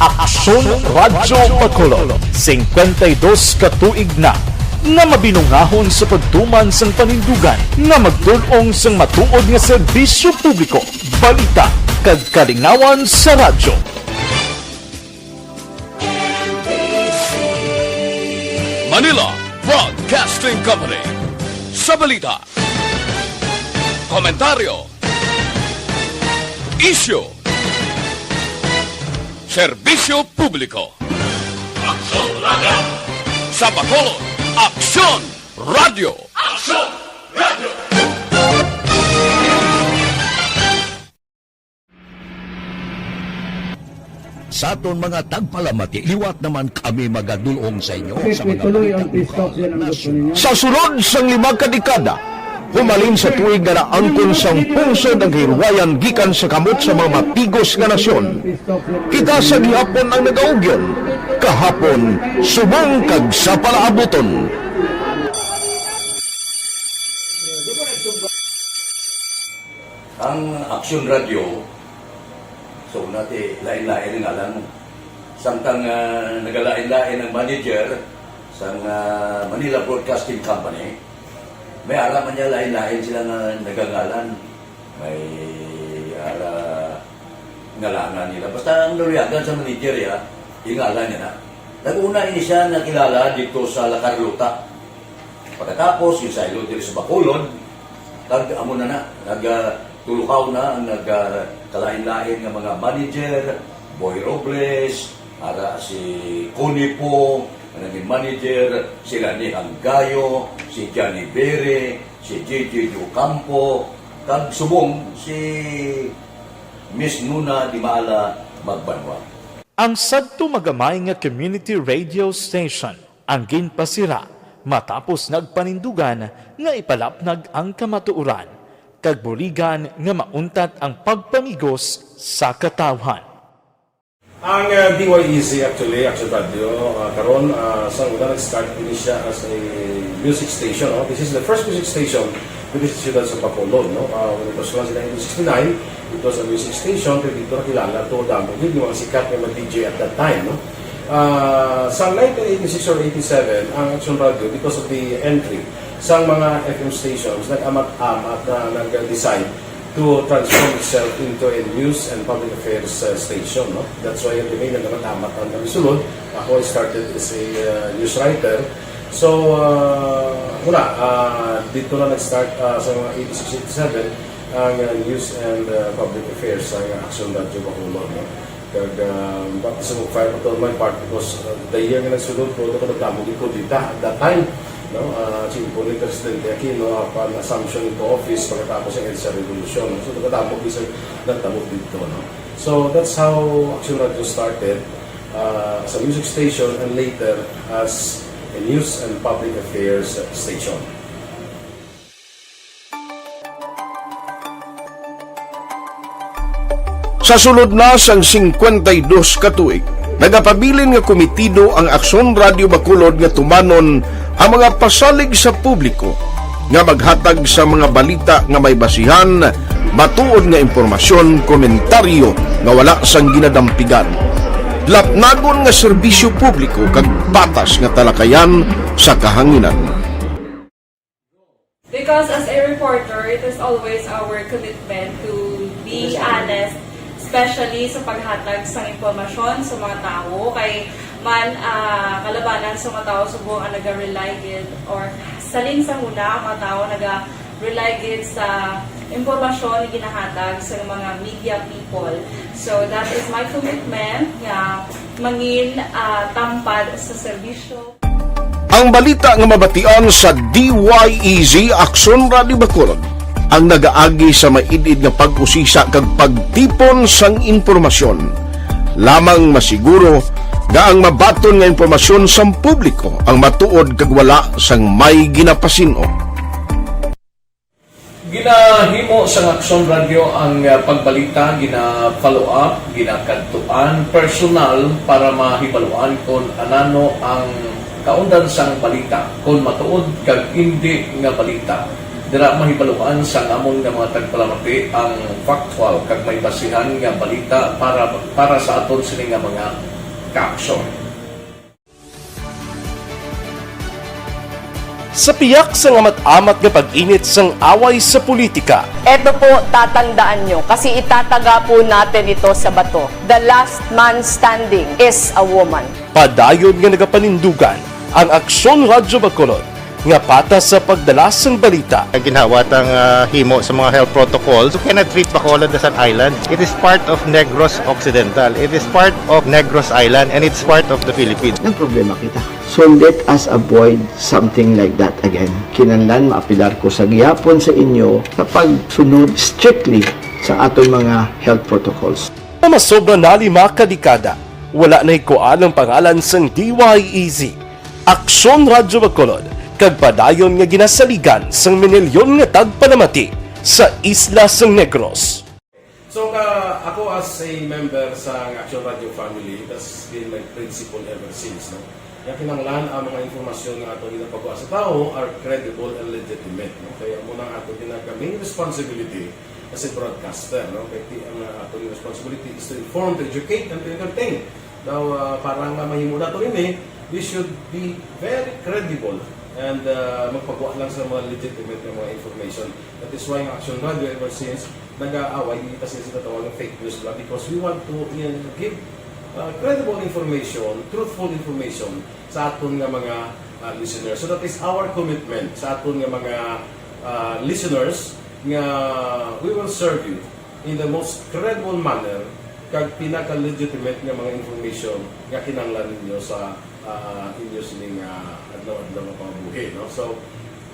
Aksyon Radio Bacolod, 52 katuig na nga mabinungahon sa pagtuman sang panindugan nga magdulong sang matuod nga serbisyo publiko, balita kag kalingawan sa radyo. Manila Broadcasting Company. Sa balita, komentaryo, issue, serbisyo publiko. Aksyon Radio! Sa Bacolod, Aksyon Radio! Aksyon Radio! Sa aton mga tagpalamati, liwat naman kami magadulong sa inyo sa mga Tuloy ang stop yan ang gusto ninyo. Sa sulod sang 5 kadekada, Humalin sa tuig nga naangkon sang pungsod ang hirwayan gikan sa kamot sa mga matigos nga nasyon. Kita sa gihapon ang nagaugyon, kahapon subong kag sa palaabuton. Ang Aksyon Radio, so natin lain-lain ang alam mo. Samtang nagalain-lain ang manager sa Manila Broadcasting Company, may alaman niya lain-lain sila na nagangalan. May ngalangan nila. Basta ang naluyagan sa manager, ingalan niya na. Nag-una ini siya nakilala dito sa La Carlota. Pagkatapos, yung sa ilo dito sa Bacolod, amo na nagtulukaw na ang nagkalain-lain ng mga manager, Boy Robles, si Connie po, naging manager, sila ni Anggayo, si Johnny Bere, si J.J. Ocampo, kag subong si Miss Nuna Di Maala Magbanwa. Ang sadto magamay nga community radio station ang ginpasira matapos nagpanindugan nga ipalapnag ang kamatuuran kag buligan nga mauntat ang pagpamigos sa katawhan. Ang DYEZ actually, Action Radio, karon sa una nag-start din siya as a music station. This is the first music station with this ciudad sa Bacolod. When it was launched in 1969, it was a music station, pero dito nakilala to damo yung mga sikat na mag-DJ at that time. Sa 1986 or 87, ang Action Radio, because of the entry sa mga FM stations, nag-amat-amat na nag-decide to transform itself into a news and public affairs station. That's why kami nag-amat ang sulod. Ako started as a news writer. So, dito na nag-start sa mga 86-87 ang news and public affairs sa Action Radio Bacolod. Kag baptism of fire to my part because the year nga nagsulod ko nagdamog ko dito at that time Chimpo ni Presidente Aquino upon assumption into office pagkatapos ng EDSA Revolution. So nagdamog isa nagdamog dito. So that's how Action Radio started as a music station and later as a news and public affairs station. Sa sulod na sang 52 ka tuig, nagapabilin nga komitido ang Aksyon Radio Bacolod nga tumanon ang mga pasalig sa publiko nga maghatag sa mga balita nga may basihan, matuod nga impormasyon, komentaryo nga wala sang ginadampigan. Lapnagon nga serbisyo publiko kag patas nga talakayan sa kahanginan. Because as a reporter, it is always our commitment to be honest, especially sa paghatag sa impormasyon sa mga tao kay man kalabanan sa mga tao subong ang naga-rely gid or salin sa una mga tao naga-rely gid sa impormasyon na ginahatag sa mga media people. So that is my commitment nga mangin tampad sa serbisyo. Ang balita nga mabatian sa DYEZ Aksyon Radio Bacolod ang nagaagi sa maidid nga pag-usisa kag pagtipon sang impormasyon. Lamang masiguro nga ang mabaton nga impormasyon sa publiko ang matuod kag wala sang may ginapasino. Ginahimo sa Aksyon Radio ang pagbalita, gina-follow up, ginakadtuan personal para mahibaluan kung anano ang kaundan sang balita, kung matuod kag hindi nga balita. Dira mahibaluan sa among nga mga tagpalamati ang factual kag may basihan nga balita para sa aton sini nga mga ka-aksyon. Sa piyak sa amat-amat nga pag-init sang away sa politika. Ito po, tatandaan nyo, kasi itataga po natin ito sa bato. The last man standing is a woman. Padayon nga nagapanindugan ang Aksyon Radio Bacolod nga patas sa pagdalas ng balita. Ginhawat ang himo sa mga health protocols. You cannot treat Bacolod as an island. It is part of Negros Occidental. It is part of Negros Island and it's part of the Philippines. Ang problema kita. So let us avoid something like that again. Kinahanglan maapilar ko sa gihapon sa inyo sa pagsunod strictly sa aton mga health protocols. Masobra na 5 kadekada, wala na ikuan ang pangalan sang DYEZ, Aksyon Radio Bacolod, kag padayon nga ginasaligan sang minilyon nga tagpanamati sa isla sang Negros. So ako as a member sa Action Radio family, that's been my principle ever since. No? Kaya kinanglan ang mga informasyon nga ato ginapagawa sa tao are credible and legitimate. No? Kaya muna ato main responsibility as a broadcaster. No? Kaya ang ato responsibility is to inform, to educate, and to entertain. Now, parang mahimo na ito we should be very credible and magpagawa lang sa mga legitimate na mga information. That is why ang Action Radio ever since nag-aaway kasi sinatawag ng fake news lang because we want to give credible information, truthful information sa aton nga mga listeners. So that is our commitment sa aton nga mga listeners nga we will serve you in the most credible manner kag pinaka-legitimate nga mga information nga kinahanglan ninyo sa inyo sining adlaw-adlaw nga pamumuhay. No? So,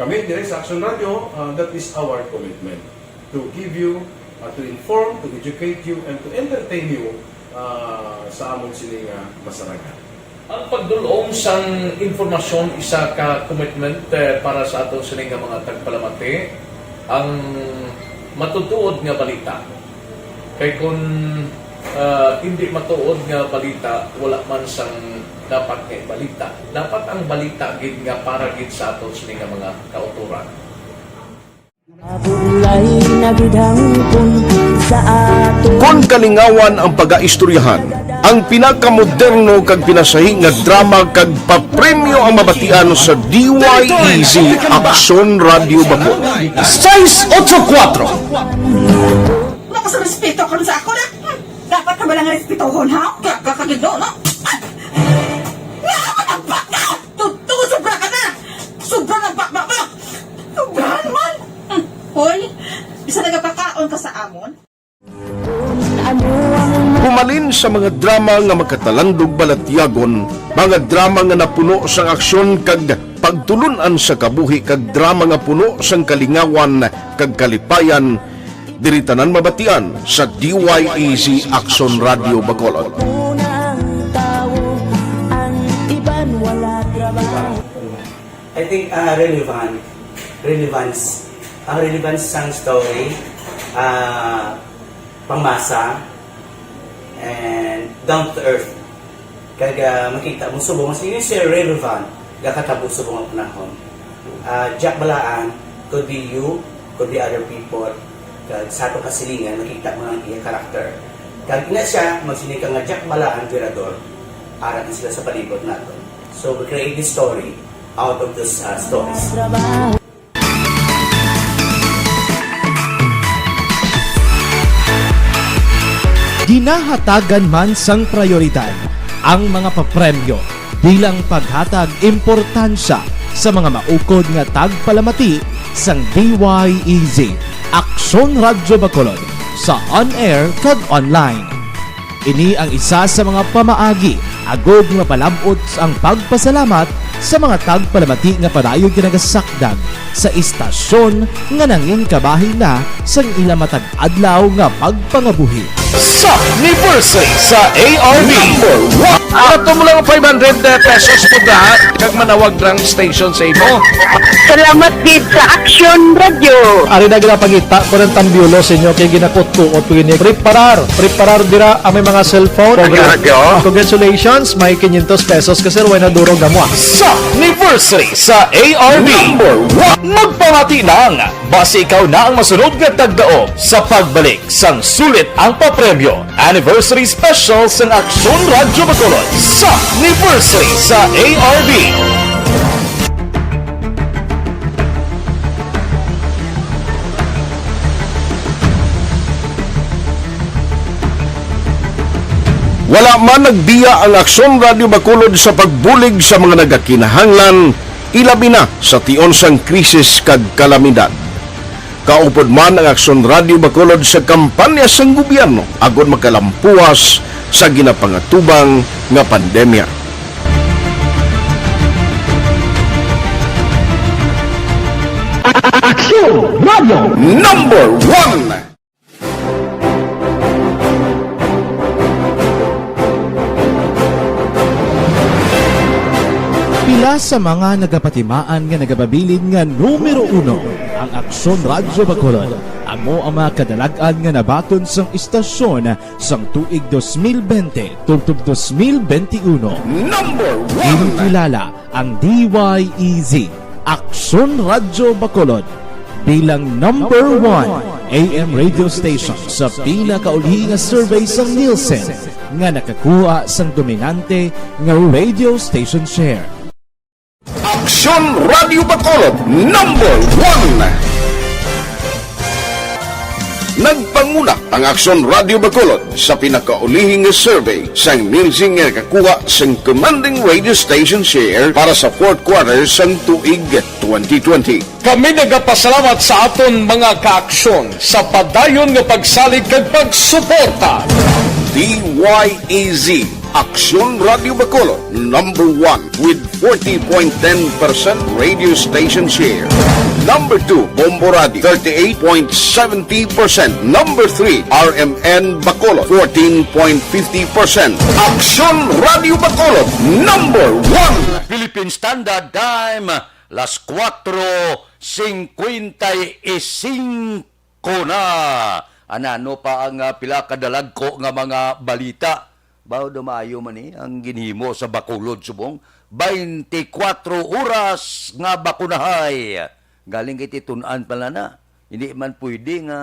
kami dire sa Action Radio, that is our commitment to give you, to inform, to educate you, and to entertain you sa among sining masarangan. Ang pagdulong sang informasyon isa ka commitment para sa aton sining mga tagpalamati ang matutuod nga balita. Kay kung hindi matuod nga balita, wala man sang dapat nga balita. Dapat ang balita gid nga para gid sa aton sining mga kauturan. Kon kalingawan ang pag-aistoryahan, ang pinakamoderno kag pinasahi nga drama kag papremyo ang mabatian sa DYEZ Action Radio Bacol. 684 Naku sa respeto ko sa ako na. Dapat ka ba lang respetohon, ha? Kakagido, no? Nakakatagpak ka! Tutugo, sobra ka na! Sobra ng bakbak mo! Sobrahan man! Hoy, bisa nagapakaon ka sa amon? Pumalin sa mga drama nga magkatalandog balatyagon, mga drama nga napuno sang aksyon kag pagtulunan sa kabuhi kag drama nga puno sang kalingawan kag kalipayan, diritanan mabatian sa DYEZ Action Radio Bacolod. I think relevance sang story, pangmasa, and down to earth. Kaya makita mo subong, mas yun siya relevant, kakatabo subong ang panahon. Jack Balaan, could be you, could be other people, sa itong kasilingan, makita mo ang iyang karakter. Kaya ina siya, magsinika nga Jack Balaan, Virador, arat na sila sa palibot natin. So we create this story out of these stories. Ginahatagan man sang prioridad ang mga papremyo bilang paghatag importansya sa mga maukod nga tagpalamati sang DYEZ Action Radio Bacolod sa on-air kag online. Ini ang isa sa mga pamaagi agod mapalabot ang pagpasalamat sa mga tagpalamati nga padayon kinagasakdag sa istasyon nga nanging kabahin na sang ilang matag adlaw nga pagpangabuhi. Sa anniversary sa ARB. Ato mo lang 500 pesos po lahat kag manawag rang station sa imo. Salamat gid sa Action Radio. Ari na ginapangita ko ng tambiulo sa inyo kay ginakot-tuot ko gini. Preparar dira ang may mga cellphone. Congratulations, may 500 pesos kasi way na durog na mo. Sa anniversary sa ARB. Magpamati lang, base ikaw na ang masunod nga tagdaog sa pagbalik sang sulit ang papremyo. Anniversary special sang Action Radio Bacolod sa anniversary sa ARB. Wala man nagbiya ang Action Radio Bacolod sa pagbulig sa mga nagakinahanglan, ilabi na sa tion sang krisis kag kalamidad. Kaupod man ang Action Radio Bacolod sa kampanya sang gobyerno agod makalampuas sa ginapangatubang nga pandemya. Action Radio Number 1. Usa sa mga nagapatimaan nga nagababilin nga numero 1 ang Aksyon Radyo Bacolod. Amo ang mga kadalagan nga nabaton sang istasyon sang tuig 2020 tugtog 2021. Number 1! Kinikilala ang DYEZ, Aksyon Radyo Bacolod, bilang number 1 AM radio station sa pinakauli nga survey sang Nielsen nga nakakuha sang dominante nga radio station share. Aksyon Radio Bacolod, number 1! Nagpanguna ang Aksyon Radio Bacolod sa pinakaulihing survey sang Nielsen nga nakakuha sang commanding radio station share para sa fourth quarter sang tuig 2020. Kami nagapasalamat sa aton mga kaaksyon sa padayon nga pagsalig kag pagsuporta. DYEZ Aksyon Radio Bacolod, number 1 with 40.10% radio station share. Number 2, Bombo Radio, 38.70%. Number 3, RMN Bacolod, 14.50%. Aksyon Radio Bacolod, number 1! Philippine Standard Time, las 4:55 na. Anano pa ang pila kadalag ko nga mga balita. Bao dumayo man ang ginhimo sa Bacolod subong 24 oras nga bakunahay. Galing kay titunan pala na. Hindi man pwede nga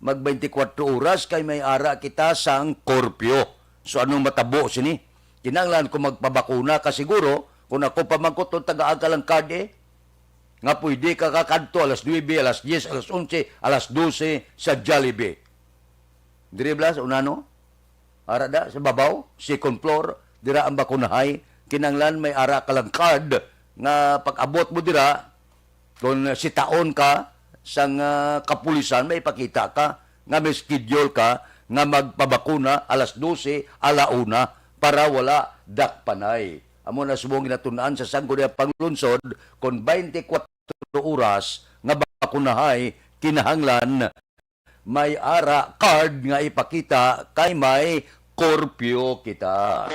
mag 24 oras kay may ara kita sang korpyo. So anong matabo sini? Kinanglan ko magpabakuna ka siguro kung ako pamangkot ng taga-aga lang card nga pwede ka kakadto alas 9, alas 10, alas 11, alas 12 sa Jollibee. Dire blas unano? Ara da sa babaw, second floor, dira ang bakunahay, kinanglan may ara ka lang card nga pag-abot mo dira kung sitaon ka sang kapulisan, may pakita ka nga may schedule ka nga magpabakuna alas 12, alauna para wala dakpanay. Amo na subong ginatunan sa Sanggol ng Panglunsod kung 24 oras nga bakunahay kinahanglan may ara card nga ipakita kay may korpyo kita.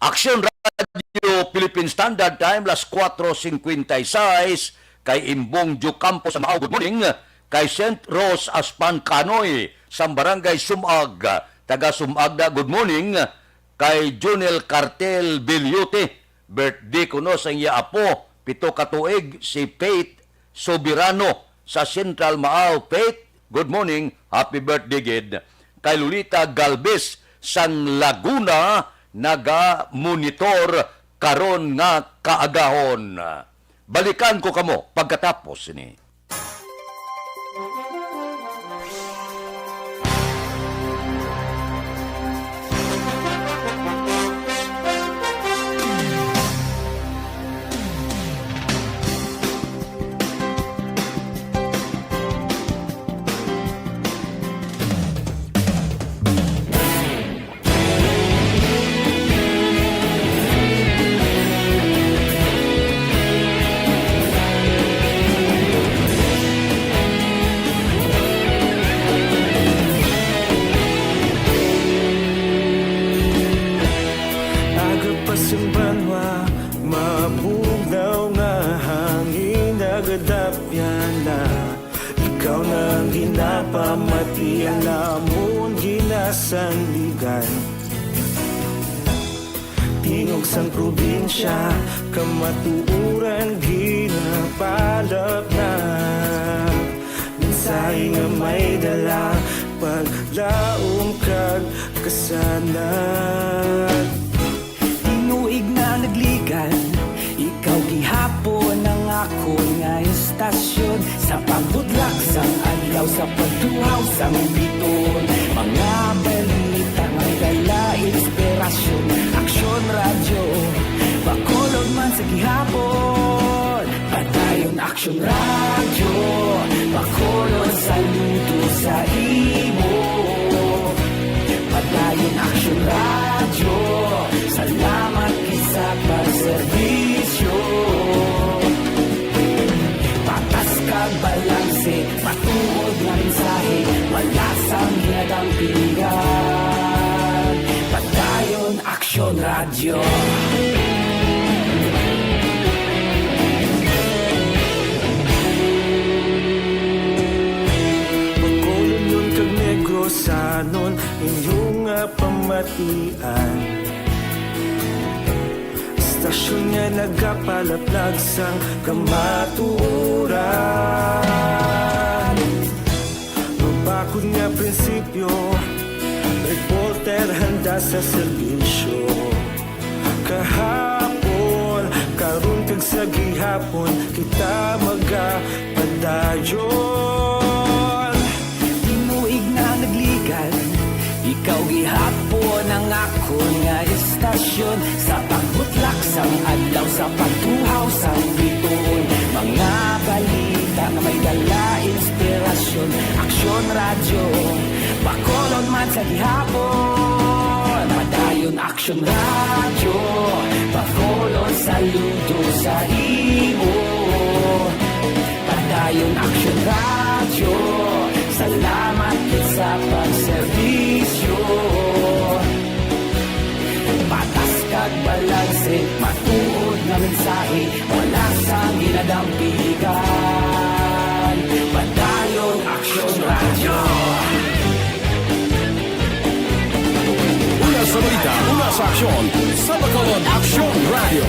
Aksyon Radio Philippine Standard Time, las 4:56 kay Imbong Jucampo sa Maaw. Good morning. Kay St. Rose Aspan Canoy sa Barangay Sumag. Taga Sumagda, good morning. Kay Junel Cartel Bilyute, birthday ko no sa iya apo, 7 ka tuig, si Faith Sobirano sa Central Maaw. Faith, good morning, happy birthday gid. Kay Lolita Galvez sang Laguna, naga-monitor karon nga kaagahon. Balikan ko kamo pagkatapos ni. Sandigan Tingog sang probinsya Kamatuuran ginapalap na Minsay nga may dala Paglaom kag kasanan Tinuig na nagligan Ikaw gihapon ang ako nga istasyon Sa pagbudlak sang adlaw Sa pagduhaw sang biton Mga balita may dala inspirasyon Aksyon Radyo Bacolod man sa gihapon Padayon Aksyon Radyo Bacolod saludo sa imo Padayon Aksyon Radyo Salamat kisa pagserbisyo Patas kag balanse Matuod na mensahe Wala sang ginadang pilihan Padayon Aksyon Radio danon inyong pamatian. Istasyon nga nagapalaplag sang kamaturan. Mabakod nga prinsipyo, reporter handa sa serbisyo. Kahapon, karun kag sa gihapon, kita magapadayon. Tinuig na nagligan, ikaw gihapon ang ako nga istasyon. Sa pagbutlak sang adlaw, sa pagtuhaw sang bituon, mga balita na may dala inspirasyon. Aksyon radyo, Bacolod man sa gihapon. Padayon Aksyon radyo, Bacolod saludo sa imo. Padayon Aksyon radyo, salamat sa pagserbisyo. Patas kag balanse, matuod nga mensahe, wala sang ginadampigan. Padayon Aksyon radyo. Una sa balita, una sa aksyon, sa Bacolod Aksyon Radio.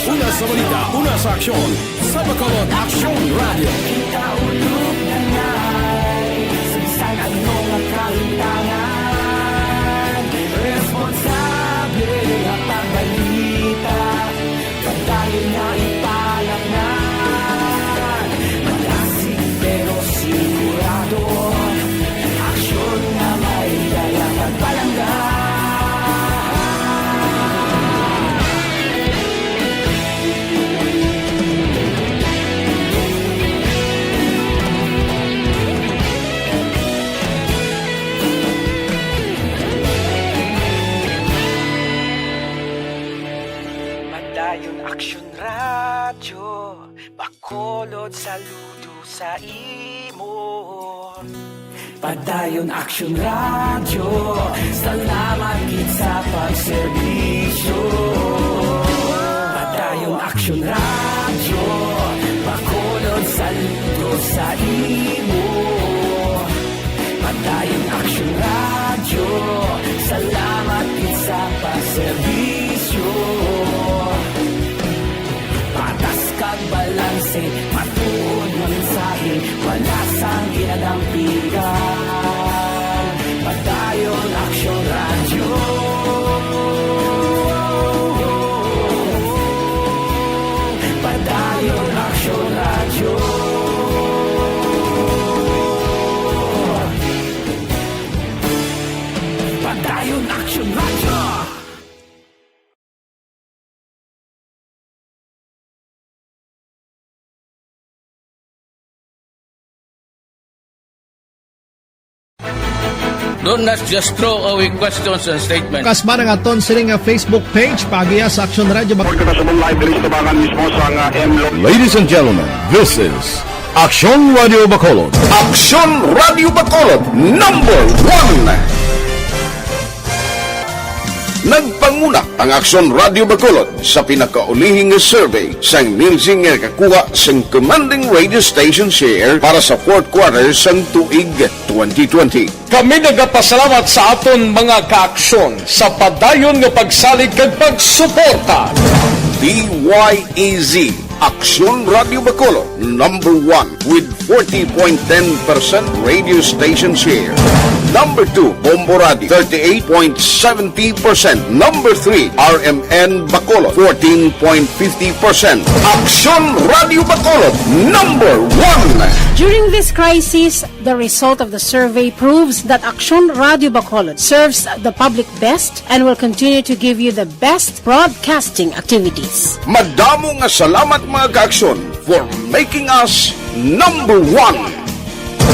Una sa balita, una sa aksyon, sa Bacolod Aksyon Radio. Kita ulog na ngay, sinsan ano nga kahintangan. Responsable nga pagbalita, pagdayon nga ipalaknan. Malasig pero sigurado, aksyon nga may dalang pagpalanggan. Padayon Aksyon radyo, Bacolod saludo sa imo. Padayon Aksyon radyo, salamat gid sa pagserbisyo. Padayon Aksyon radyo, Bacolod saludo sa imo. Padayon Aksyon radyo, salamat gid sa pagserbisyo. Patas kag balanse, matuod nga mensahe, wala sang ginadampigan. Padayon Aksyon radyo. Padayon Aksyon radyo. Padayon Aksyon radyo. Don't not just throw away questions and statements. Kasma nga aton sining nga Facebook page pagiya sa Aksyon Radio. Ladies and gentlemen, this is Aksyon Radio Bacolod. Aksyon Radio Bacolod number 1. Nagpanguna ang Aksyon Radio Bacolod sa pinakaulihing survey sang ninsing nga kakuha sang commanding radio station share para sa fourth quarter sang tuig 2020. Kami nagapasalamat sa aton mga kaaksyon sa padayon nga pagsalig kag pagsuporta. DYEZ Aksyon Radio Bacolod number 1 with 40.10% radio station share. Number 2, Bombo Radio, 38.70%. Number 3, RMN Bacolod, 14.50%. Aksyon Radio Bacolod, number 1. During this crisis, the result of the survey proves that Aksyon Radio Bacolod serves the public best and will continue to give you the best broadcasting activities. Madamo nga salamat mga kaaksyon for making us number 1.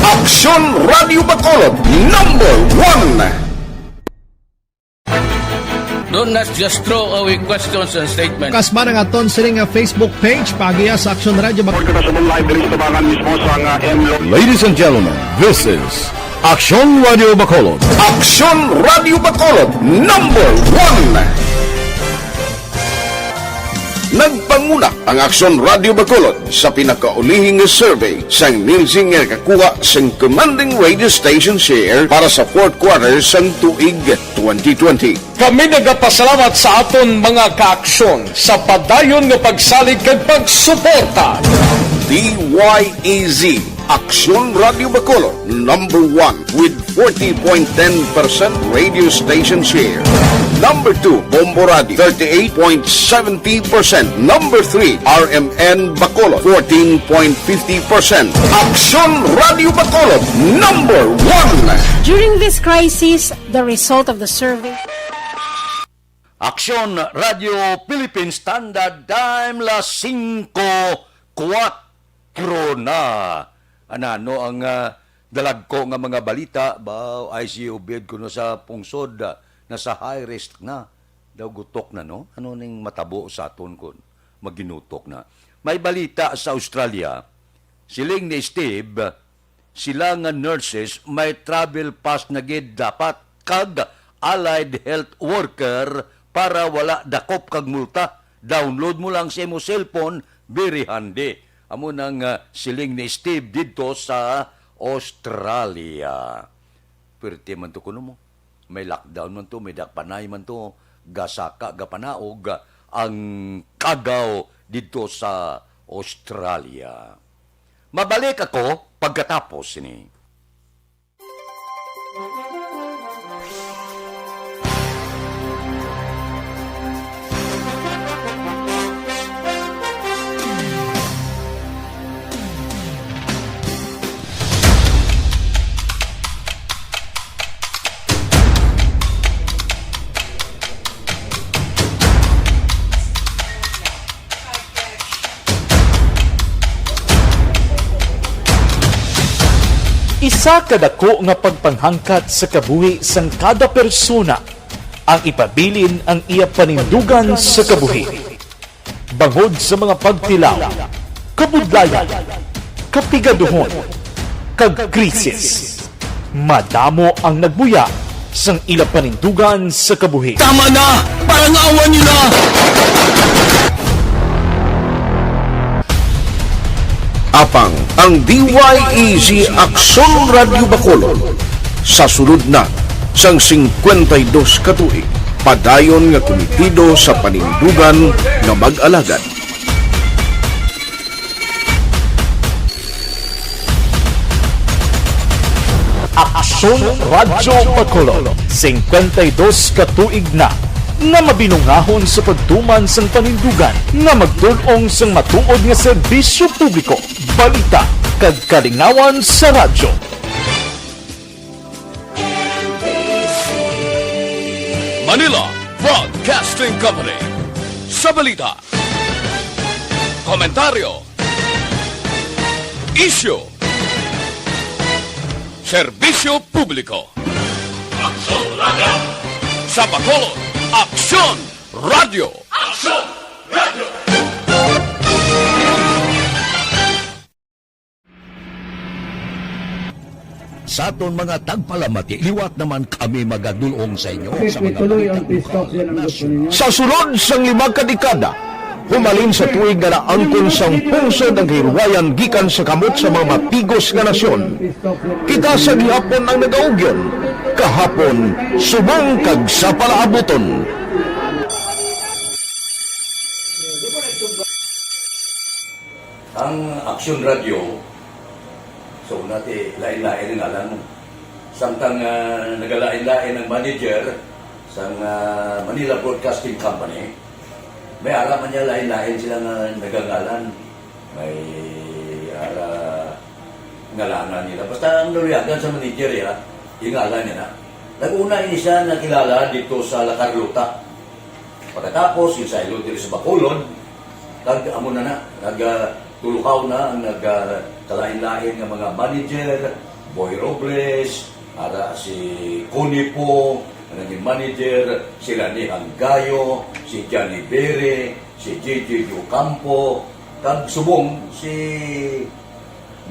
Aksyon Radio Bacolod, number 1. Don't not just throw away questions and statements. Kasma nga aton sining nga Facebook page pagiya sa Aksyon Radio Bacolod. Ladies and gentlemen, this is Aksyon Radio Bacolod. Aksyon Radio Bacolod, number 1. Nagpanguna ang Aksyon Radio Bacolod sa pinakaulihing survey sang Nilsing nga kakuha sang commanding radio station share para sa fourth quarter sang tuig 2020. Kami nagapasalamat sa aton mga kaaksyon sa padayon nga pagsalig kag pagsuporta. DYEZ Aksyon Radio Bacolod, number 1 with 40.10% radio station share. Number 2, Bombo Radio, 38.70%. Number 3, RMN Bacolod, 14.50%. Aksyon Radio Bacolod, number 1. During this crisis, the result of the survey... Aksyon Radio Philippines Standard Time las 5:04 na. Ano ang dalag ko nga mga balita ba ICU bed kuno sa pungsod nasa high risk na daw gutok na no ano ning matabo sa aton kun maginutok na. May balita sa Australia siling ni Steve sila nga nurses may travel pass na gid dapat kag allied health worker para wala dakop kag multa. Download mo lang sa imo cellphone, very handy. Amo nang siling ni Steve dito sa Australia. Pwerte man to kuno mo. May lockdown man to, may dakpanay man to, gasaka, gapanaog, ang kagaw dito sa Australia. Mabalik ako pagkatapos ini. Isa kadako nga pagpanghangkat sa kabuhi sang kada persona ang ipabilin ang iya panindugan sa kabuhi. Bangod sa mga pagtilaw, kabudlayan, kapigaduhon, kag krisis. Madamo ang nagbuya sang ila panindugan sa kabuhi. Tama na! Parang awan nyo na! Apang ang DYEZ Aksyon Radio Bacolod sa sulod na sang 52 katuig padayon nga komitido sa panindugan nga mag-alagad. Aksyon Radio Bacolod 52 katuig na nga mabinungahon sa pagtuman sang panindugan nga magtulong sang matuod nga serbisyo publiko, balita kag kalingawan sa radyo. Manila Broadcasting Company. Sa balita, komentaryo, issue, serbisyo publiko. Aksyon Radio! Sa Bacolod, Aksyon Radio! Aksyon Radio! Sa aton mga tagpalamati, liwat naman kami magadulong sa inyo sa mga Sa sulod sang 5 kadekada, humalin sa tuig nga naangkon sang pungsod ang hirwayan gikan sa kamot sa mga mapigos nga nasyon. Kita sa gihapon ang nagaugyon, kahapon subong kag sa palaabuton. Ang Aksyon Radio, so nati lain-lain ang alam mo. Samtang nagalain-lain ang manager sa Manila Broadcasting Company, may araman niya lain-lain silang nagangalan. May ngalanan nila. Basta ang naluyagan sa manager ya, ingalan niya na. Nag-una ini siya nakilala dito sa La Carlota. Pagkatapos, yung sa Ilod sa Bacolod, amo na nagtulukaw na ang nagkalain-lain ng mga manager, Boy Robles, si Cunipo, ang naging manager, sila ni Hanggayo, si Johnny Bere, si JJ Ocampo, kag subong si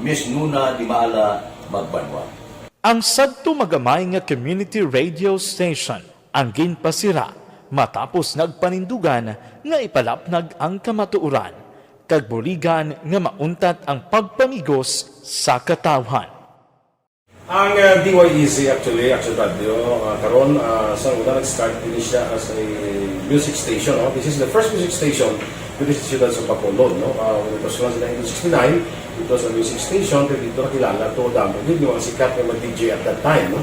Miss Nuna Di Maala Magbanwa. Ang sadto magamay nga community radio station ang ginpasira matapos nagpanindugan nga ipalapnag ang kamatuoran kag buligan nga mauntat ang pagpamigos sa katawhan. Ang DYEZ actually, Action Radio, karon sa una nag-start din siya as a music station. No? This is the first music station with the Ciudad sa Bacolod. No? When it was launched in 1969, it was a music station. Pero dito nakilala to damo. Hindi yung sikat na mag-DJ at that time. No?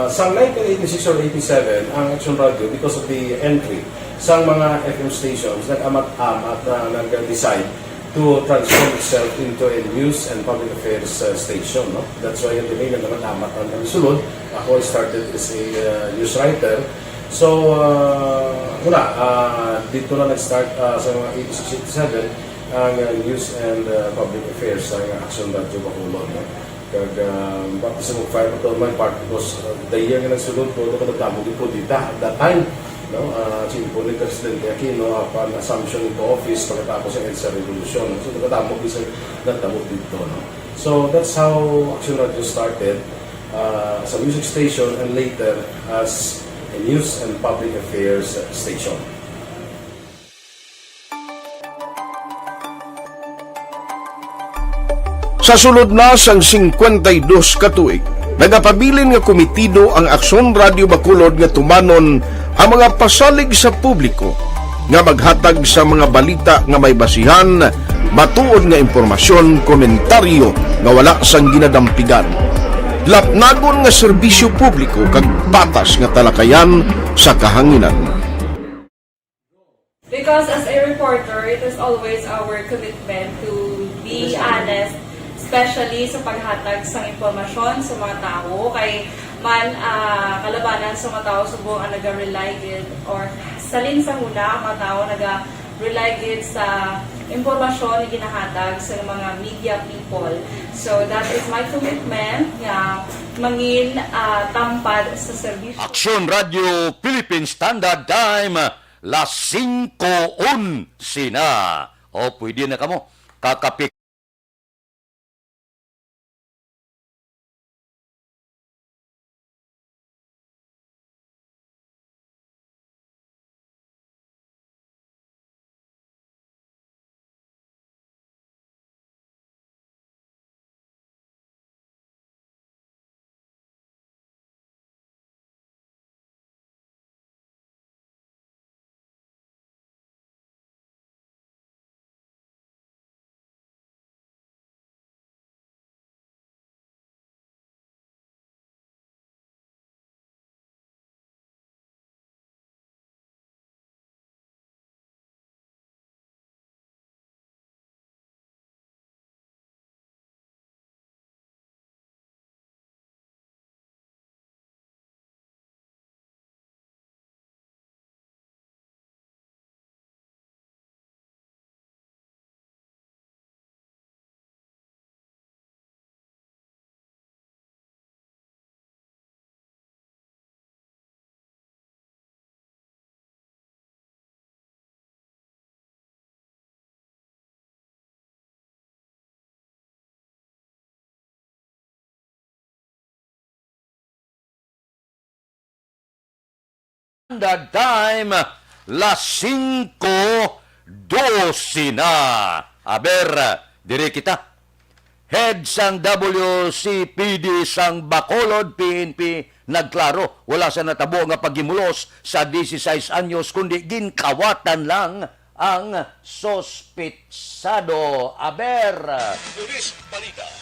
Sa 1986 or 87, ang Action Radio, because of the entry sa mga FM stations, nag-amat-amat na nag-decide to transform itself into a news and public affairs station. No? That's why yung name naman amat ang sulod. Ako started as a news writer. So, dito na nag-start sa mga 86-87 ang news and public affairs sa Action Radio Bacolod. No? Kag bakit sa mga fire to my part because the year nga nagsulod ko, ito ka nagdamo dito at that time. No, simple ni Presidente Aquino upon assumption into office pagkatapos ng EDSA Revolution. So, nagkatamo bisa nagtamo dito. No? So, that's how Action Radio started as a music station and later as a news and public affairs station. Sa sulod na sang 52 ka tuig, nagapabilin nga komitido ang Aksyon Radio Bacolod nga tumanon ang mga pasalig sa publiko nga maghatag sa mga balita nga may basihan, matuod nga impormasyon, komentaryo nga wala sang ginadampigan. Lapnagon nga serbisyo publiko kag patas nga talakayan sa kahanginan. Because as a reporter, it is always our commitment to be honest, especially sa paghatag sa impormasyon sa mga tao kay man kalabanan sa mga tao subong ang naga-rely gid or salin sa una ang mga tao naga-rely gid sa impormasyon na ginahatag sa mga media people. So that is my commitment nga mangin tampad sa serbisyo. Aksyon Radio Philippine Standard Time, las 5:11 na. O pwede na kamo kakapik. Standard Time, las 5:12 na. Aber, dire kita. Head sang WCPD sang Bacolod, PNP, nagklaro. Wala sa natabo nga pagimulos sa 16 anyos, kundi ginkawatan lang ang sospitsado. Aber,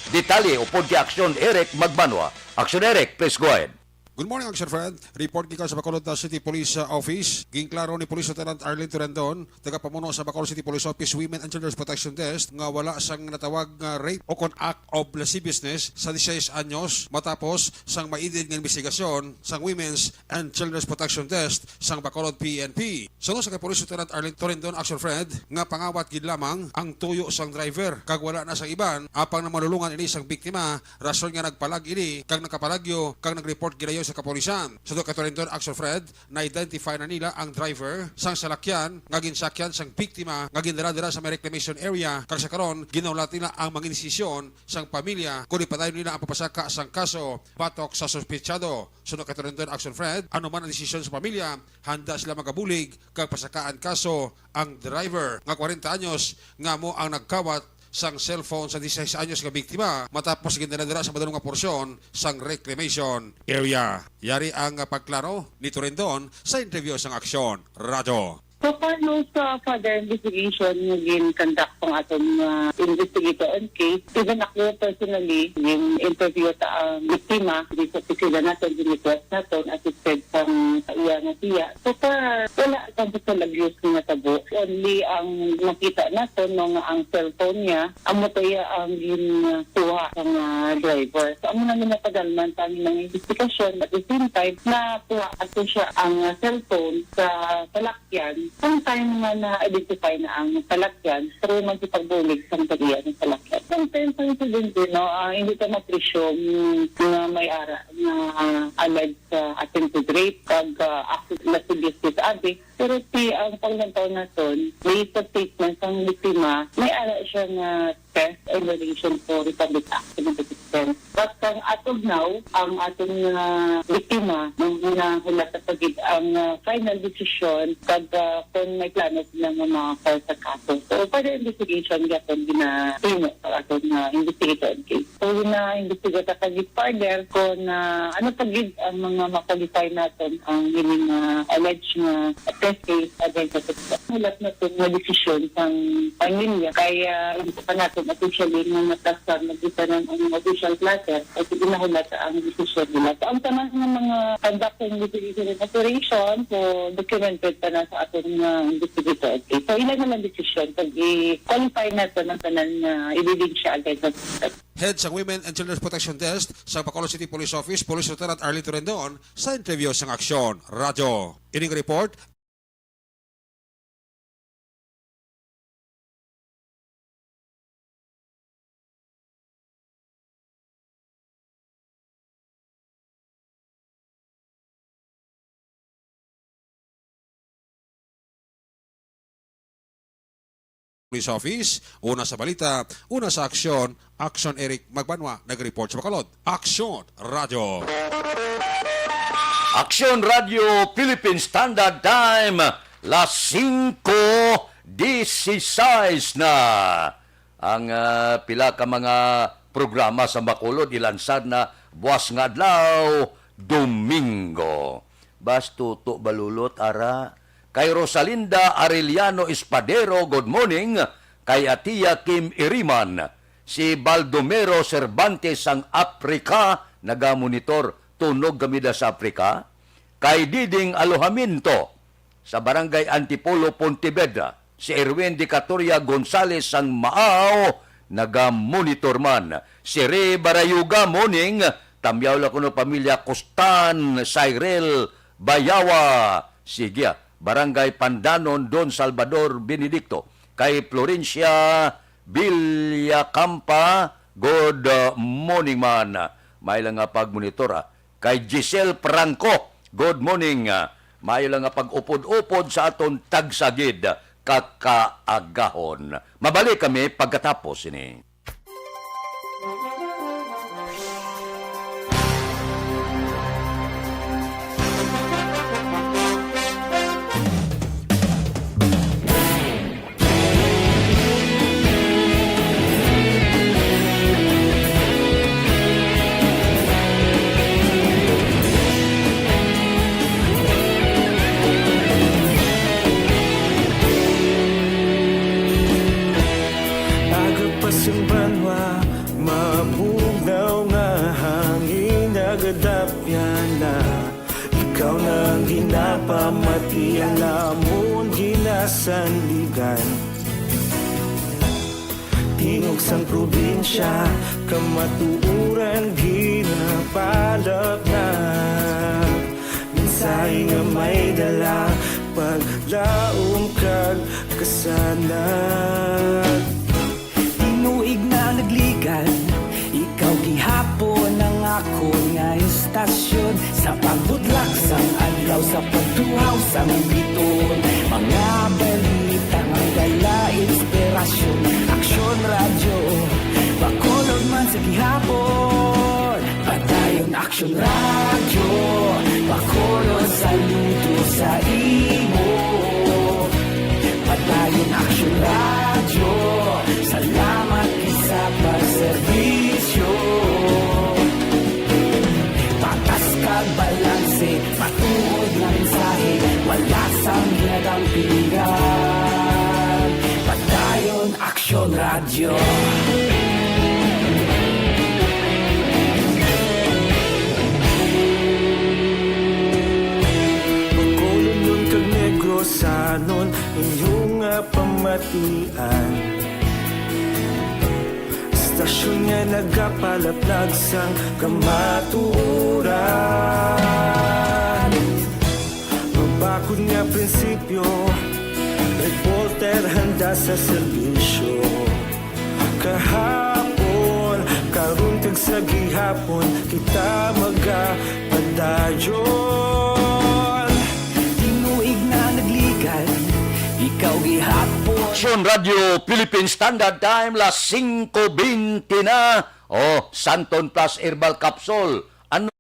detalye upod ki Aksyon Eric Magbanwa. Aksyon Eric, please go ahead. Good morning, Action Friend. Report gikan sa Bacolod City Police Office. Ginklaro ni Police Lieutenant Arlene Torrendon, tagapamuno sa Bacolod City Police Office Women and Children's Protection Desk, nga wala sang natawag nga rape o kon act of lasciviousness sa 16 anyos matapos sang maidid nga investigasyon sang Women's and Children's Protection Desk sang Bacolod PNP. Sunod sa kay Police Lieutenant Arlene Torrendon, Action Friend, nga pangawat gid lamang ang tuyo sang driver kag wala na sang iban apang na malulungan ini sang biktima rason nga nagpalag ini kag nakapalagyo kag nagreport gidayon sa kapolisan. Sa Katurenton Action Fred, na-identify na nila ang driver sang salakyan nga ginsakyan sang biktima nga gindaradara sa may reclamation area. Kag sa karon ginaulat nila ang mga desisyon sang pamilya kung ipadayon nila ang papasaka sang kaso batok sa suspetsado. Sa Katurenton Action Fred, ano man ang desisyon sa pamilya, handa sila magabulig kag pasakaan kaso ang driver nga 40 anyos nga mo ang nagkawat sang cellphone sa 16 anyos nga biktima matapos gindaradara sa madalong nga porsyon sang reclamation area. Yari ang pagklaro ni Torendon sa interview sang Aksyon Radyo. So far, no, sa further investigation, naging-conduct ang atong investigator on case. Even ako personally, yung interview sa biktima, dito sila natin, request natin, assisted sa iya nga siya. So far, wala kang sa abuse nga tabo. Only ang nakita natin nung ang cellphone niya, amo tayo ang gintuha ng driver. So, amo namin napadalman sa aming investigation. At the same time, nakuha ato siya ang cellphone sa salakyan. Sometime nga na-identify na ang salakyan, pero magpipagbulig sa talian ng salakyan. Sometimes ang incident din, hindi ka ma-presume na may ara na alleged attempted rape, pag lascivious disobedience. Pero ang paglantaw natin, based sa statements ng biktima, may ara siya na test in relation to Republic Act 2016. But as of now, ang atong biktima, nung hula sa pagid ang final decision pag kung may plano silang mga sa kaso. So, for the investigation, gapon ginatino sa atong investigator case. So, na-investigate pagid further kung ano pagid ang mga makalify natin ang hiling alleged na test case against the hulat na ito na decision ng pamilya. Kaya hindi pa natin officially na natasan nagkita ng official platter at ginahulat ang decision nila. So, ang tanang ng mga conducting investigation operation, so documented pa na sa ating investigator. Okay. So, ilan naman decision pag i-qualify natin ang tanan na ibibig siya against the Head sa Women and Children's Protection Desk sa Bacolod City Police Office, Police Lieutenant Arlene Torendon sa interview sa Aksyon Radyo. Ining report, Police Office, una sa balita, una sa aksyon, Aksyon Eric Magbanwa, nag-report sa Bacolod. Aksyon Radio. Aksyon Radio Philippine Standard Time, las 5:16 na. Ang pila ka mga programa sa Bacolod ilansad na buwas nga adlaw, Domingo. Bastuto balulot ara. Kay Rosalinda Arellano Espadero, good morning. Kay Atia Kim Iriman. Si Baldomero Cervantes ang Africa, nagamonitor tunog gamida sa Africa. Kay Diding Alohaminto sa Barangay Antipolo, Pontevedra. Si Erwin de Catoria Gonzales ang Maaw, nagamonitor man. Si Ray Barayuga, morning. Tamyaw la kuno pamilya Costan, Cyril Bayawa. Sige, Barangay Pandanon, Don Salvador Benedicto. Kay Florencia Villacampa, good morning man. May lang nga pagmonitor. Kay Giselle Franco, good morning. May lang nga pag-upod-upod sa aton tagsagid kakaagahon. Mabalik kami pagkatapos ini. Ikaw nang ginapamati ang lamon ginasandigan. Tingog sang probinsya, kamatuuran ginapalak na. Minsay nga may dala, paglaom kag kasanag. Tinuig na nagligan, ikaw gihapon ang ako nga istasyon sa sang biton. Mga balita, ang dala, inspirasyon. Aksyon radyo, Bacolod man sa gihapon. Padayon Aksyon radyo, Bacolod saludo sa imo. Padayon Aksyon radyo, salamat isa pagserbisyo. Patas kag balanse, matuod na mensahe, wala sang ginadang pinggan. Padayon Aksyon radyo. Bacolod nun kag Negros sanon inyong pamatian. Stasyon nga nagapalaplag sang kamaturan. Mabakod nga prinsipyo, reporter handa sa serbisyo. Kahapon, karon kag sa gihapon, kita magapadayon. Tinuig na nagligan, ikaw gihapon. Aksyon Radio Philippine Standard Time, las 5:20 na. Santon Plus Herbal Capsule. Ano?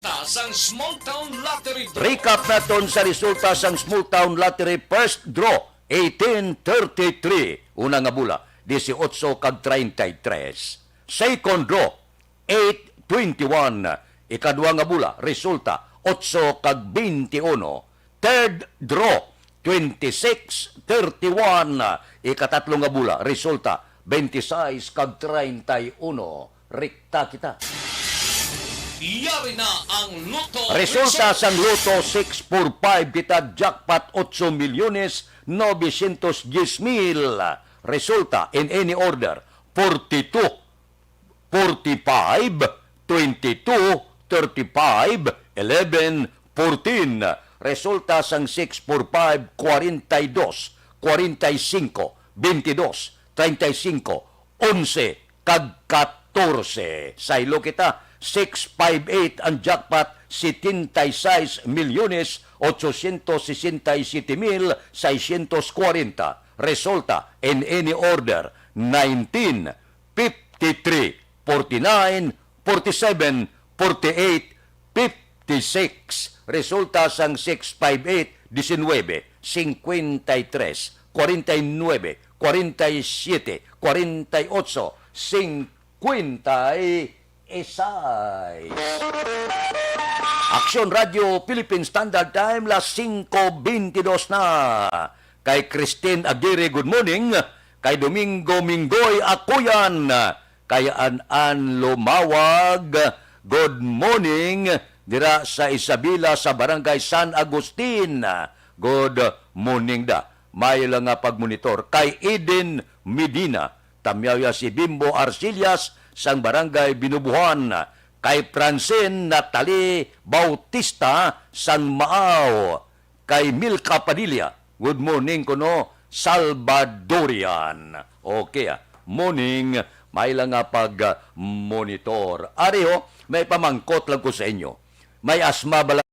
Sang Small Town Lottery Draw. Recap naton sa resulta sang Small Town Lottery First Draw 1833. Una nga bula 18 kag 33. Second draw 821. Ikadua nga bula resulta 8 kag 21. Third draw 2631. Ikatatlo nga bula resulta 26 kag 31. Rikta kita. Iyari na ang Lotto Resulta sang Lotto 645 kita jackpot 8,910,000. Resulta in any order 42, 45, 22, 35, 11, 14. Resulta sang 645 42, 45, 22, 35, 11 kag 14. Saylo kita 658 ang jackpot 76,867,640. Resulta in any order 19, 53, 49, 47, 48, 56. Resulta sang 658 19, 53, 49, 47, 48, 50. Aksyon Radio Philippine Standard Time, las 5:22 na. Kay Christine Aguirre, good morning. Kay Domingo Minggoy Akuyan. Kay An Lumawag, good morning. Dira sa Isabela sa Barangay San Agustin. Good morning da. May lang nga pagmonitor. Kay Eden Medina. Tamyaw si Bimbo Arcillas sang Barangay Binubuhan. Kay Francine Natalie Bautista sang Maaw. Kay Milka Padilla, good morning kuno, Salvadorian. Okay, morning, may lang nga pag-monitor. Ariho, may pamangkot lang ko sa inyo. May asma bala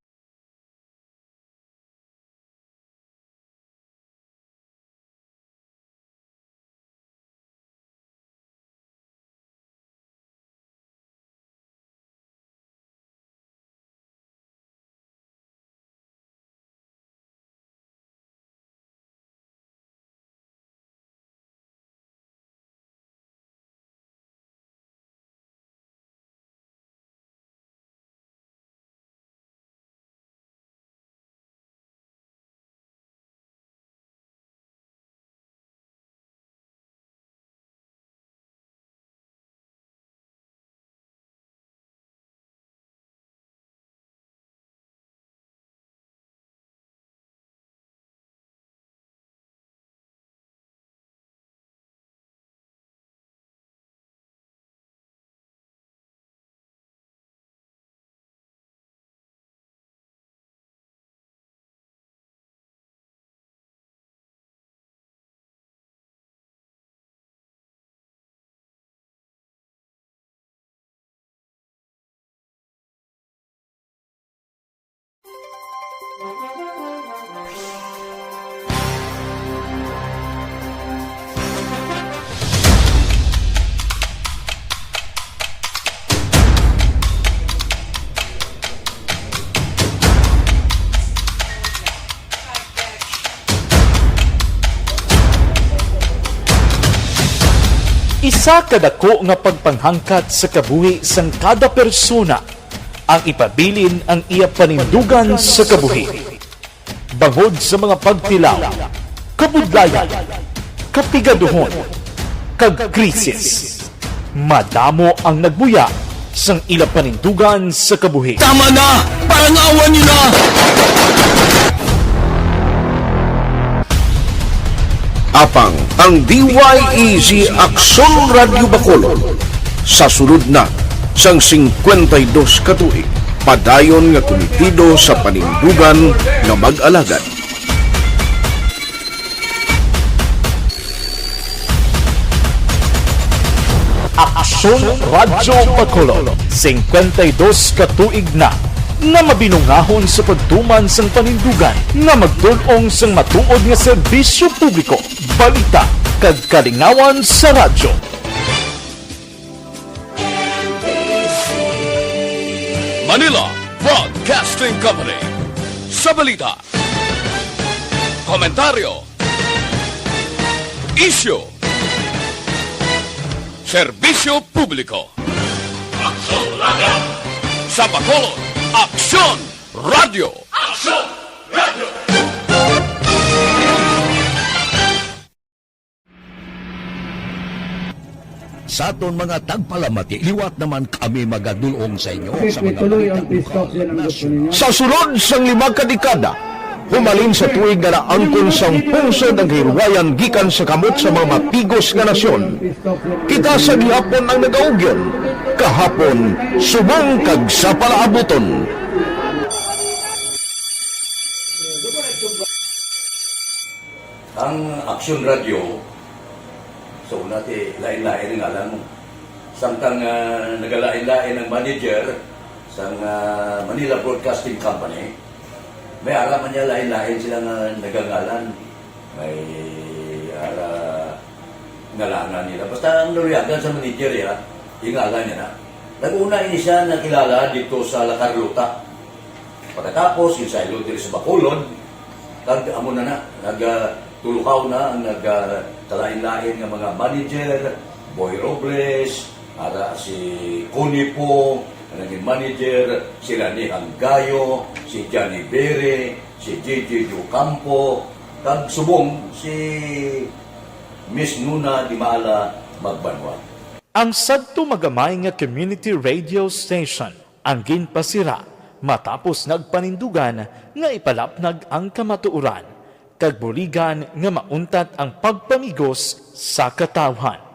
Isa kadako nga pagpanghangkat sa kabuhi sang kada persona ang ipabilin ang iya panindugan sa kabuhi. Bangod sa mga pagtilaw, kabudlayan, kapigaduhon, kagkrisis, madamo ang nagbuya sang ila panindugan sa kabuhi. Tama na! Parang awan niyo na! Apang ang DYEZ Aksyon Radio Bacolod sa sulod na sang 52 katuig padayon nga komitido sa panindugan nga mag-alagad. Aksyon Radio Bacolod, 52 katuig na nga mabinungahon sa pagtuman sang panindugan nga magdulong sang matuod nga serbisyo publiko, balita kag kalingawan sa radyo. Manila Broadcasting Company. Sa balita, komentaryo, issue, serbisyo publiko. Aksyon Radio! Sa Bacolod, Aksyon Radio! Aksyon Radio! Sa aton mga tagpalamati, liwat naman kami magadulong sa inyo sa mga Sa sulod sang 5 kadekada, humalin sa tuig nga naangkon sang pungsod ang hirwayan gikan sa kamot sa mga mapigos nga nasyon. Kita sa gihapon ang nagaugyon, kahapon subong kag sa palaabuton. Ang Aksyon Radio, so nati lain-lain nga lang. Samtang nagalain-lain ang manager sa Manila Broadcasting Company, may araman niya lain-lain sila nga nagangalan. May ngalangan nila. Basta ang naruyagan sa manager ya, ingalan niya na. Nag-una ini siya nakilala dito sa La Carlota. Pagkatapos, yung sa Ilod sa Bacolod, amo na nagtulukaw na ang nagtalain-lain ng mga manager, Boy Robles, ara si Connie po, naging manager, si Rani Anggayo, si Johnny Bere, si JJ Ducampo, kag subong si Miss Nuna Di Maala Magbanwa. Ang sadto magamay nga community radio station ang ginpasira matapos nagpanindugan nga ipalapnag ang kamatuoran kag buligan nga mauntat ang pagpamigos sa katawhan.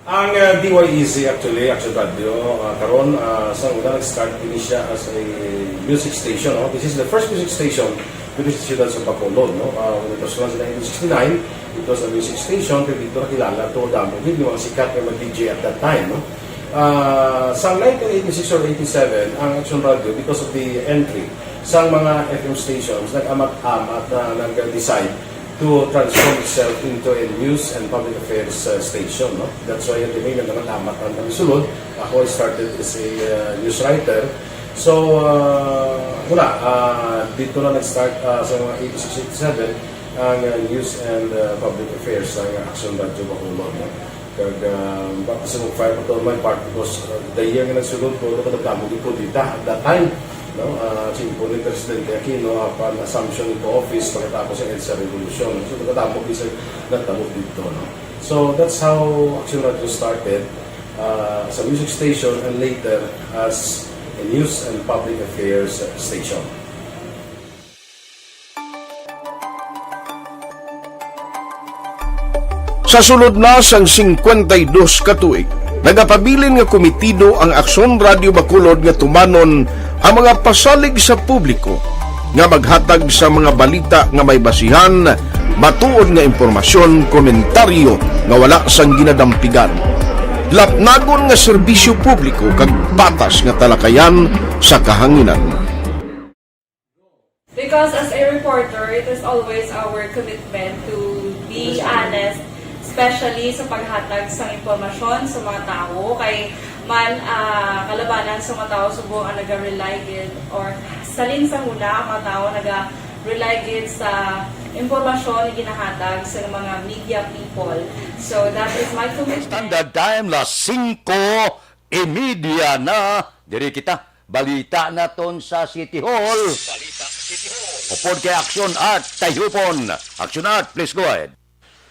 Ang DYEZ actually, Aksyon Radio, karon sa una nag-start din siya as a music station. No? This is the first music station with the students of Bacolod. No? When it was launched in 1969, it was a music station, pero dito nakilala to damo din yung mga sikat na mag-DJ at that time. No? Sa 1986 or 87, ang Aksyon Radio, because of the entry sa mga FM stations, nag-amat-amat na nag-decide to transform itself into a news and public affairs station. No? That's why yung diming na naman ang sulod. Ako started as a news writer. So, dito na nag-start sa mga 86-87 ang news and public affairs ng Aksyon Radio Bacolod. No? Kag, bakit sa mag-fire pa to my part because the year nga nagsulod ko, nagdamo po dito at that time. No, po ni Presidente Aquino upon assumption into office pagkatapos ng EDSA Revolution. So, nagtatapos dito. No? So, that's how Aksyon Radio started as a music station and later as a news and public affairs station. Sa sulod na sang 52 katuig, nagapabilin nga komitido ang Aksyon Radio Bacolod nga tumanon ang mga pasalig sa publiko nga maghatag sa mga balita nga may basihan, matuod nga impormasyon, komentaryo nga wala sang ginadampigan. Lapnagon nga serbisyo publiko kag patas nga talakayan sa kahanginan. Because as a reporter, it is always our commitment to be honest, especially sa paghatag sa impormasyon sa mga tao, kay man kalabanan sa mga tao subong ang naga-rely gid or salin sa huna ang mga tao naga-rely gid sa impormasyon na ginahatag sa mga media people. So that is my commitment. Standard time, las 5:30 na. Diri kita, balita naton sa City Hall. Upod kay Action Art, Tayhupon. Action Art, please go ahead.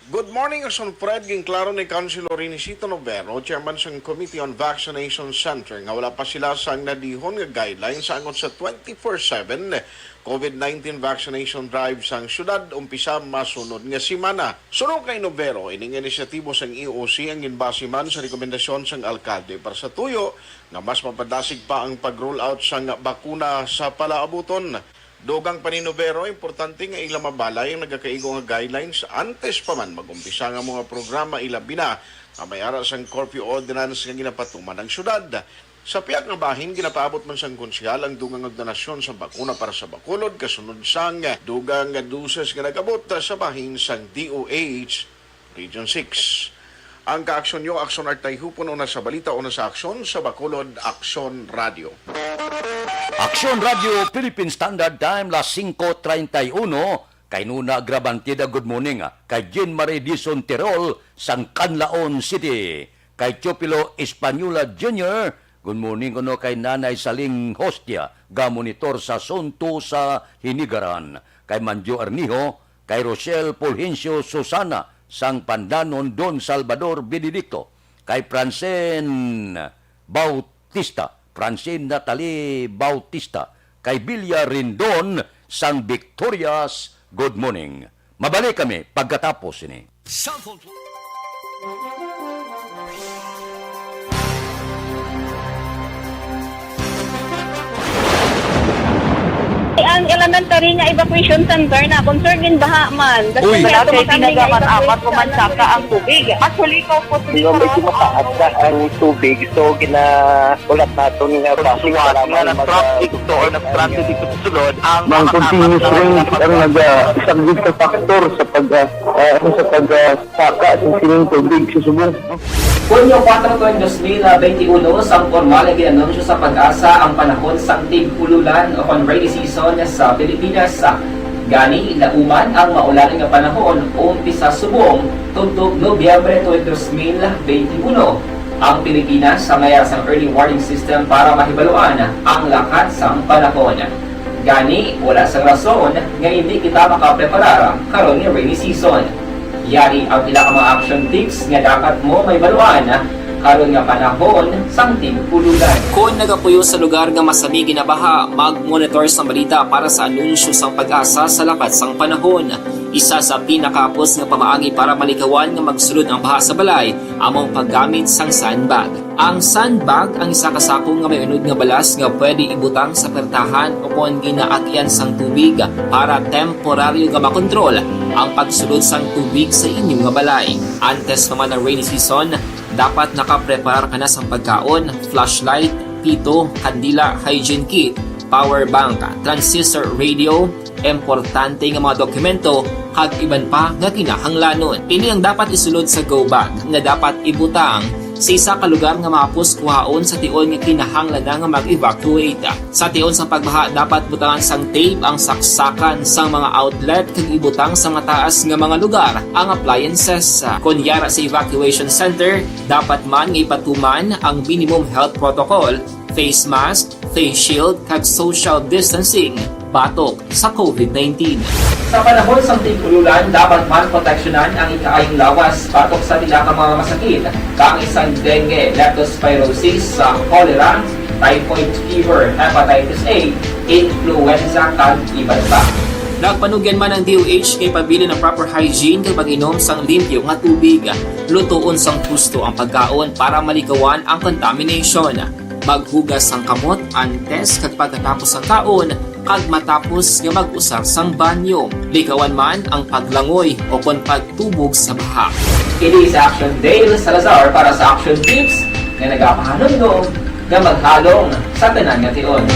Good morning, Ason Fred. Ginklaro ni Councilor Inesito Novero, chairman sa Committee on Vaccination Center, nga wala pa sila sang nadihon nga guidelines sa angon sa 24/7 COVID-19 vaccination drive sang syudad umpisa masunod nga simana. Sunod kay Novero, ining inisyatibo sang EOC ang ginbasiman sa rekomendasyon sang alkalde para sa tuyo nga mas mapadasig pa ang pag-roll out sang bakuna sa palaabuton. Dogang paninubero, importante nga ila mabalay ang nagakaigo nga guidelines antes pa man mag-umpisa nga mga programa ilabi na nga may ara sang curfew ordinance nga ginapatuman ng syudad. Sa piyak nga bahin, ginapaabot man sang konsyal ang dugang nga donasyon sa bakuna para sa Bacolod kasunod sang dugang nga doses nga nagabot sa bahin sang DOH Region 6. Ang kaaksyon nyo, Action Art Tayhupon, una sa balita, una sa aksyon sa Bacolod, Action Radio. Action Radio, Philippine Standard Time, las 5:31. Kay Nuna Grabantida, good morning. Kay Jean Marie Dizon Tirol, sang Canlaon City. Kay Chopilo Espanola Jr., good morning kuno kay Nanay Saling Hostia, ga-monitor sa Sonto sa Hinigaran. Kay Manjo Arnijo, kay Rochelle Fulgencio Susana, sang Pandanon Don Salvador Benedicto. Kay Francine Bautista, Francine Natalie Bautista, kay Bilya Rindon, sang Victorias, good morning. Mabalik kami pagkatapos ini. Ang elementary nga evacuation center na concern din baha man. Uy, dati pinagaman-amat kumansaka ang tubig. Actually, ko po sila medyo mataas na ang tubig. So, ginaulat natin nga basuhan nga ng traffic to or nag-traffic dito sa sulod. Ang continuous rain ang nag-isang sa factor sa pag-saka sa sining tubig sa subong. Hunyo 4 2021, sang formal na ginanunsyo sa Pag-asa ang panahon sa tig-ululan o rainy season sa Pilipinas. Gani, lauman ang maulan nga panahon umpisa subong tuntog Nobyembre 2021. Ang Pilipinas sa mayroon sang early warning system para mahibaluan ang lakat sang panahon. Gani, wala sang rason nga hindi kita makapreparar karon nga rainy season. Yari ang pila ka mga action tips nga dapat mo may baluan karon nga panahon sang tig-ululan. Kung nagapuyo sa lugar nga masami ginabaha, mag-monitor sa balita para sa anunsyo sang Pag-asa sa lakat sang panahon. Isa sa pinakapos nga pamaagi para malikawan nga magsulod ang baha sa balay among paggamit sang sandbag. Ang sandbag ang isa ka sako nga may unod nga balas nga pwede ibutang sa pertahan o kung ginaagyan sang tubig para temporaryo nga makontrol ang pagsulod sang tubig sa inyong nga balay. Antes naman ng rainy season, dapat nakaprepare ka na sa pagkaon, flashlight, pito, kandila, hygiene kit, power bank, transistor radio, importante nga mga dokumento, kag iban pa nga kinahanglanon. Ini ang dapat isulod sa go bag nga dapat ibutang sa isa ka lugar nga mapos kuhaon sa tion nga kinahanglan nga mag-evacuate. Sa tion sa pagbaha, dapat butangan sang tape ang saksakan sa mga outlet kag ibutang sa mga taas nga mga lugar ang appliances. Kunyara sa evacuation center, dapat man nga ipatuman ang minimum health protocol, face mask, face shield kag social distancing batok sa COVID-19. Sa panahon sa tig-ululan, dapat man proteksyonan ang ikaayong lawas batok sa tila ka mga masakit, kang isang dengue, leptospirosis, cholera, typhoid fever, hepatitis A, influenza, kag iban pa. Nagpanugyan man ang DOH kay pabili ng proper hygiene kay pag-inom sang limpyo nga tubig. Lutuon sang gusto ang pagkaon para malikawan ang contamination. Maghugas sang kamot antes kag pagkatapos ang kaon kag matapos nga mag-usar sang banyo. Likawan man ang paglangoy o kon pagtubog sa baha. Kini sa Action Dale Salazar para sa Action Tips nga nagapahanong nga maghalong sa tanan nga tion.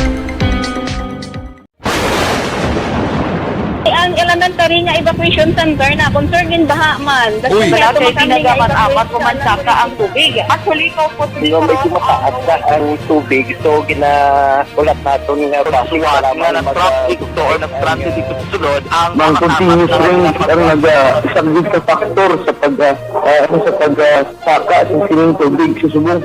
Nagkalanan ta rin nga evacuation center na kung sir gin baha man. Uy, Wala kaya kinagaman apat ko kumansaka ang tubig. Actually, ikaw po medyo mataas na ang tubig. So, ulat natin nga basuhan nga na-traffic to or na-stranded dito sa sulod. Ang continuous rain ang nag-subject sa factor sa pagsaka sa sining tubig sa subong.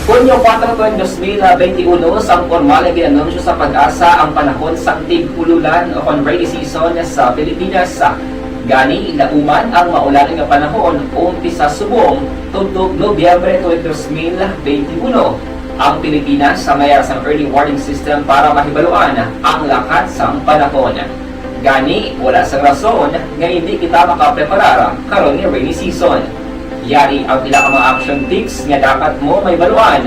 Kunyo 4 2021, sang formal na ginanunsyo sa pag-asa ang panahon sa tig-ululan o rainy season sa Pilipinas. Gani, lauman ang maulan nga panahon umpisa subong tugtog Nobyembre 2021. Ang Pilipinas sa mayroon sa early warning system para mahibaluan ang lakat sa panahon. Gani, wala sa rason nga hindi kita makapreparar karon ni rainy season. Yari ang ilang mga action tips nga dapat mo may baluan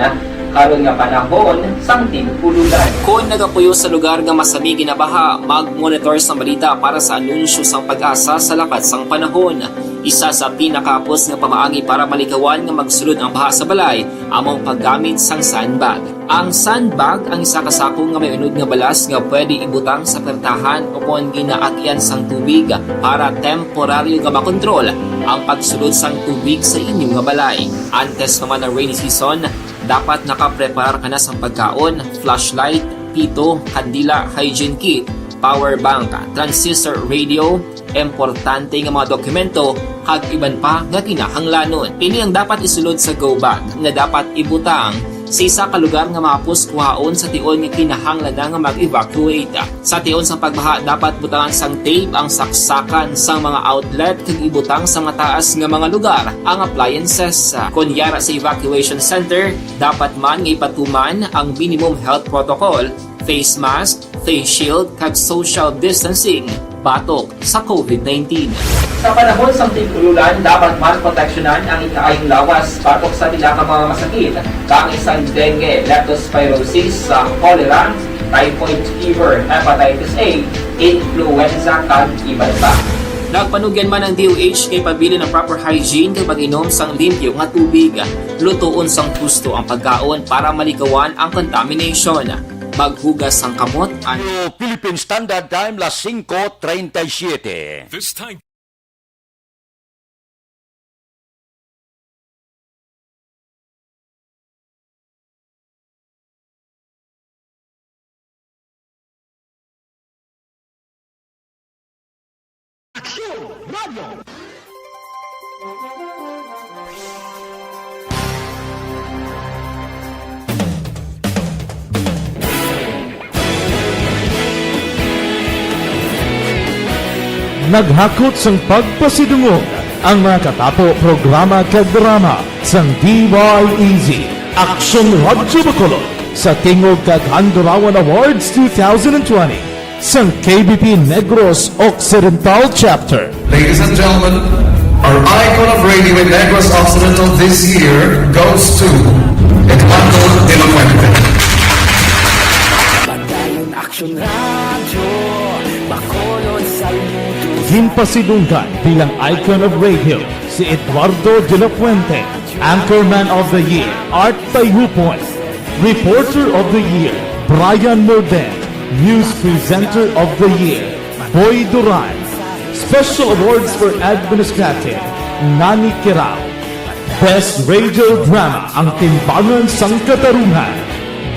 karon nga panahon sang tig-ululan. Kung nagapuyo sa lugar nga masami ginabaha, mag-monitor sa balita para sa anunsyo sang pag-asa sa lakat sang panahon. Isa sa pinakapos nga pamaagi para malikawan nga magsulod ang baha sa balay, among paggamit sang sandbag. Ang sandbag ang isa kasako nga may unod nga balas nga pwede ibutang sa pertahan o kung ginaakyan sang tubig para temporaryo nga makontrol ang pagsulod sang tubig sa inyong nga balay. Antes naman ng rainy season, dapat nakapreparar ka na sa pagkaon, flashlight, pito, kandila, hygiene kit, power bank, transistor radio, importante nga mga dokumento, kag iban pa nga kinahanglanon. Pili ang dapat isulod sa go bag nga dapat ibutang sa isa ka lugar nga mapus kuhaon sa tion nga kinahanglan nga mag-evacuate. Sa tion sa pagbaha dapat butangan sang tape ang saksakan sang mga outlet kag ibutang sa mataas nga mga lugar ang appliances. Kunyara sa evacuation center, dapat man nga ipatuman ang minimum health protocol, face mask, face shield kag social distancing batok sa COVID-19. Sa panahon sa tig-ululan, dapat man proteksyonan ang ikaayong lawas batok sa nila ka mga masakit, kang isang dengue, leptospirosis, cholera, typhoid fever, hepatitis A, influenza, kag iban pa. Nagpanugyan man ang DOH kay pabili ng proper hygiene kay pag-inom sang limpyo nga tubig, lutuon sang gusto ang pagkaon para malikawan ang contamination. Maghugas ang kamot Philippine Standard Time, las 5:37. This time. Naghakot sang pagpasidungog ang mga katapo programa kag drama sang DYEZ Action Radyo Bacolod sa Tingog kag Handurawan Awards 2020 sang KBP Negros Occidental Chapter. Ladies and gentlemen, our icon of radio in Negros Occidental this year goes to Eduardo de la Fuente. Badayon Action Radio, Bacolod Saludo. Himpasidunggan bilang icon of radio si Eduardo de la Fuente, Anchorman of the Year, Art Tayupon, Reporter of the Year, Brian Morden, News Presenter of the Year, Boy Duran, Special Awards for Administrative, Nani Kirao, Best Radio Drama, Ang Timbangan sang Katarungan,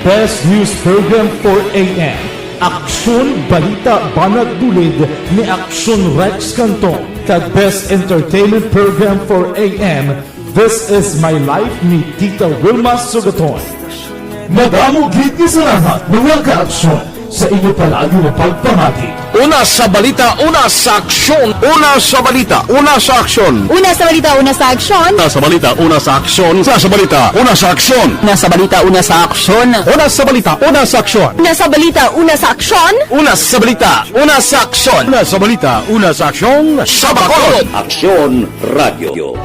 Best News Program for AM, Aksyon Balita Banat Dulid ni Aksyon Rex Cantong, kag Best Entertainment Program for AM, This Is My Life ni Tita Wilma Sugaton. Madamo gid ni salamat mga ka-aksyon sa inyo palagi na pagpamati. Una sa balita, una sa aksyon. Una sa balita, una sa aksyon. Una sa balita, una sa aksyon. Una sa balita, una sa aksyon. Una sa balita, una sa aksyon. Una sa balita, una sa aksyon. Una sa balita, una sa aksyon. Una sa balita, una sa aksyon. Una sa balita, una sa aksyon. Una sa balita, una sa aksyon. Sa Bacolod. Aksyon Radio.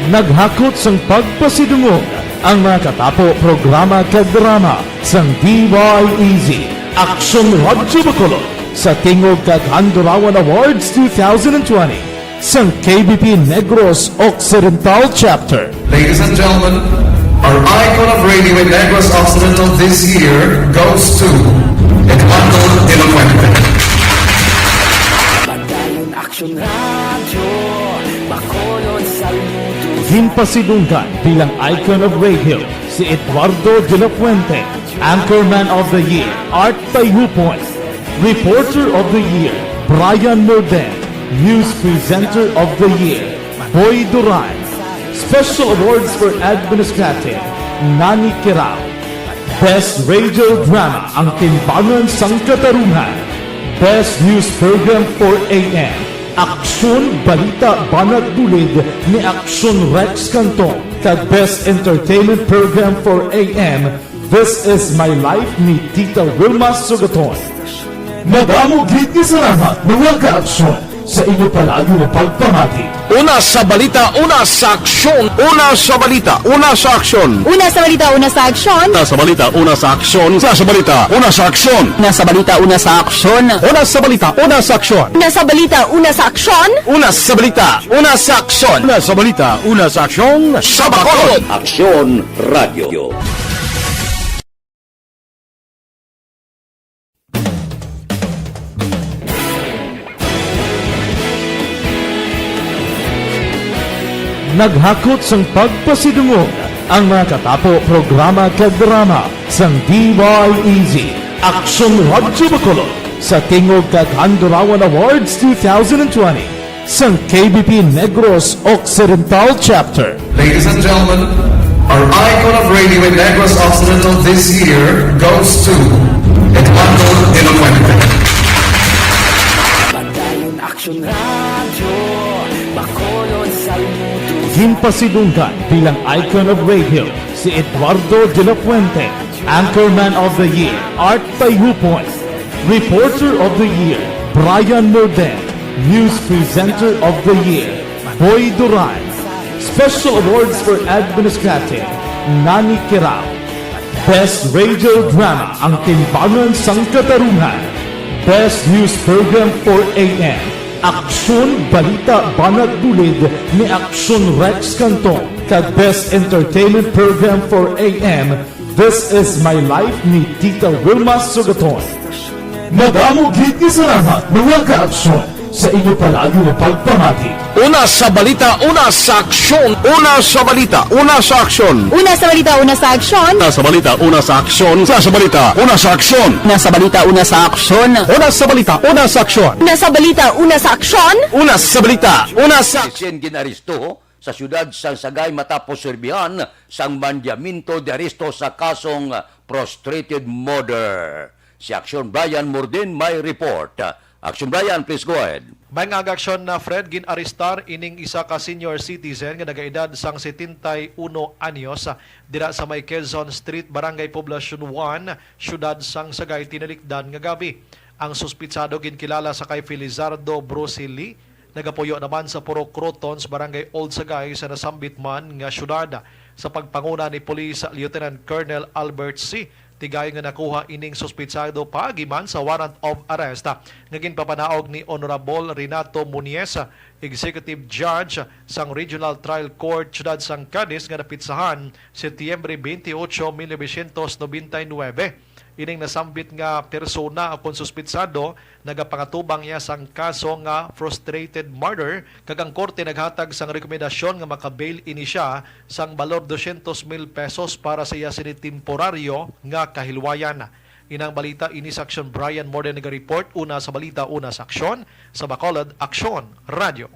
Naghakot sang pagpasidungog ang mga katapo programa kag drama sang DYEZ Action Radyo Bacolod sa Tingog kag Handurawan Awards 2020 sa KBP Negros Occidental Chapter. Ladies and gentlemen, our icon of radio in Negros Occidental this year goes to Eduardo De La Fuente. Padayon Action Radio, Bacolod saludo. Himpasidunggan bilang icon of radio si Eduardo De La Fuente, Anchorman of the Year, Art Tayupoy, Reporter of the Year, Brian Morden, News Presenter of the Year, Boy Duran, Special Awards for Administrative, Nani Kirao, Best Radio Drama, Ang Timbangan sang Katarungan, Best News Program for AM, Aksyon Balita Banat Dulid ni Aksyon Rex Cantong, kag Best Entertainment Program for AM, This Is My Life ni Tita Wilma Sugaton. Madamo gid ni salamat mga ka-aksyon sa inyo palagi na pagpamati. Una sa balita, una sa aksyon. Una sa balita, una sa aksyon. Una sa balita, una sa aksyon. Una sa balita, una sa aksyon. Una sa balita, una sa aksyon. Una sa balita, una sa aksyon. Una sa balita, una sa aksyon. Una sa balita, una sa aksyon. Una sa balita, una sa aksyon. Una sa balita, una sa aksyon. Sa Bacolod. Aksyon Radio. Naghakot sang pagpasidungog ang mga katapo programa kag drama sang DYEZ Aksyon Radio Bacolod sa Tingog kag Handurawan Awards 2020 sang KBP Negros Occidental Chapter. Ladies and gentlemen, our icon of radio in Negros Occidental this year goes to Eduardo De La Fuente. Padayon Action Radio, Bacolod saludo. Himpasidunggan bilang icon of radio si Eduardo De La Fuente, Anchorman of the Year, Art Tayupoy, Reporter of the Year, Brian Morden, News Presenter of the Year, Boy Duran, Special Awards for Administrative, Nani Kirao, Best Radio Drama, Ang Timbangan sang Katarungan, Best News Program for AM, Aksyon Balita Banat Dulid ni Aksyon Rex Cantong, kag Best Entertainment Program for AM, This Is My Life ni Tita Wilma Sugaton. Madamo gid ni salamat mga ka-aksyon sa inyo palagi na pagpamati. Una sa balita, una sa aksyon. Una sa balita, una sa aksyon. Una sa balita, una sa aksyon. Una sa balita, una sa aksyon. Una sa balita, una sa aksyon. Una sa balita, una sa aksyon. Una sa balita, una sa aksyon. Una sa balita, una sa aksyon. Una sa balita, una sa Sien ginaristo sa siyudad sang Sagay matapos serbihan sang mandyaminto de aresto sa kasong prostrated murder. Si Aksyon Brian Morden may report. Aksyon Brian, please go ahead. May nga aksyon na Fred ginaristar ining isa ka senior citizen nga nagaedad sang 71 anyos dira sa may Quezon Street, Barangay Poblacion 1, siyudad sang Sagay tinalikdan nga gabi. Ang suspitsado ginkilala sa kay Felizardo Brosili, nagapuyo naman sa Puro Crotons, Barangay Old Sagay sa nasambit man nga siyudad. Sa pagpanguna ni Police Lieutenant Colonel Albert C. Tigay nga nakuha ining suspitsado pagiman sa warrant of arrest nga ginpapanaog ni Honorable Renato Muniesa, Executive Judge sang Regional Trial Court Ciudad San Cadiz nga napitsahan Setyembre 28, 1999. Ining nasambit nga persona akong suspitsado nagapangatubang niya sang kaso nga frustrated murder, kag ang korte naghatag sang rekomendasyon nga makabail ini siya sang balor 200,000 pesos para sa iya sinitemporaryo nga kahilwayan. Inang balita ini sa Aksyon Brian Morden nag-report. Una sa balita, una sa aksyon. Sa Bacolod, Aksyon Radio.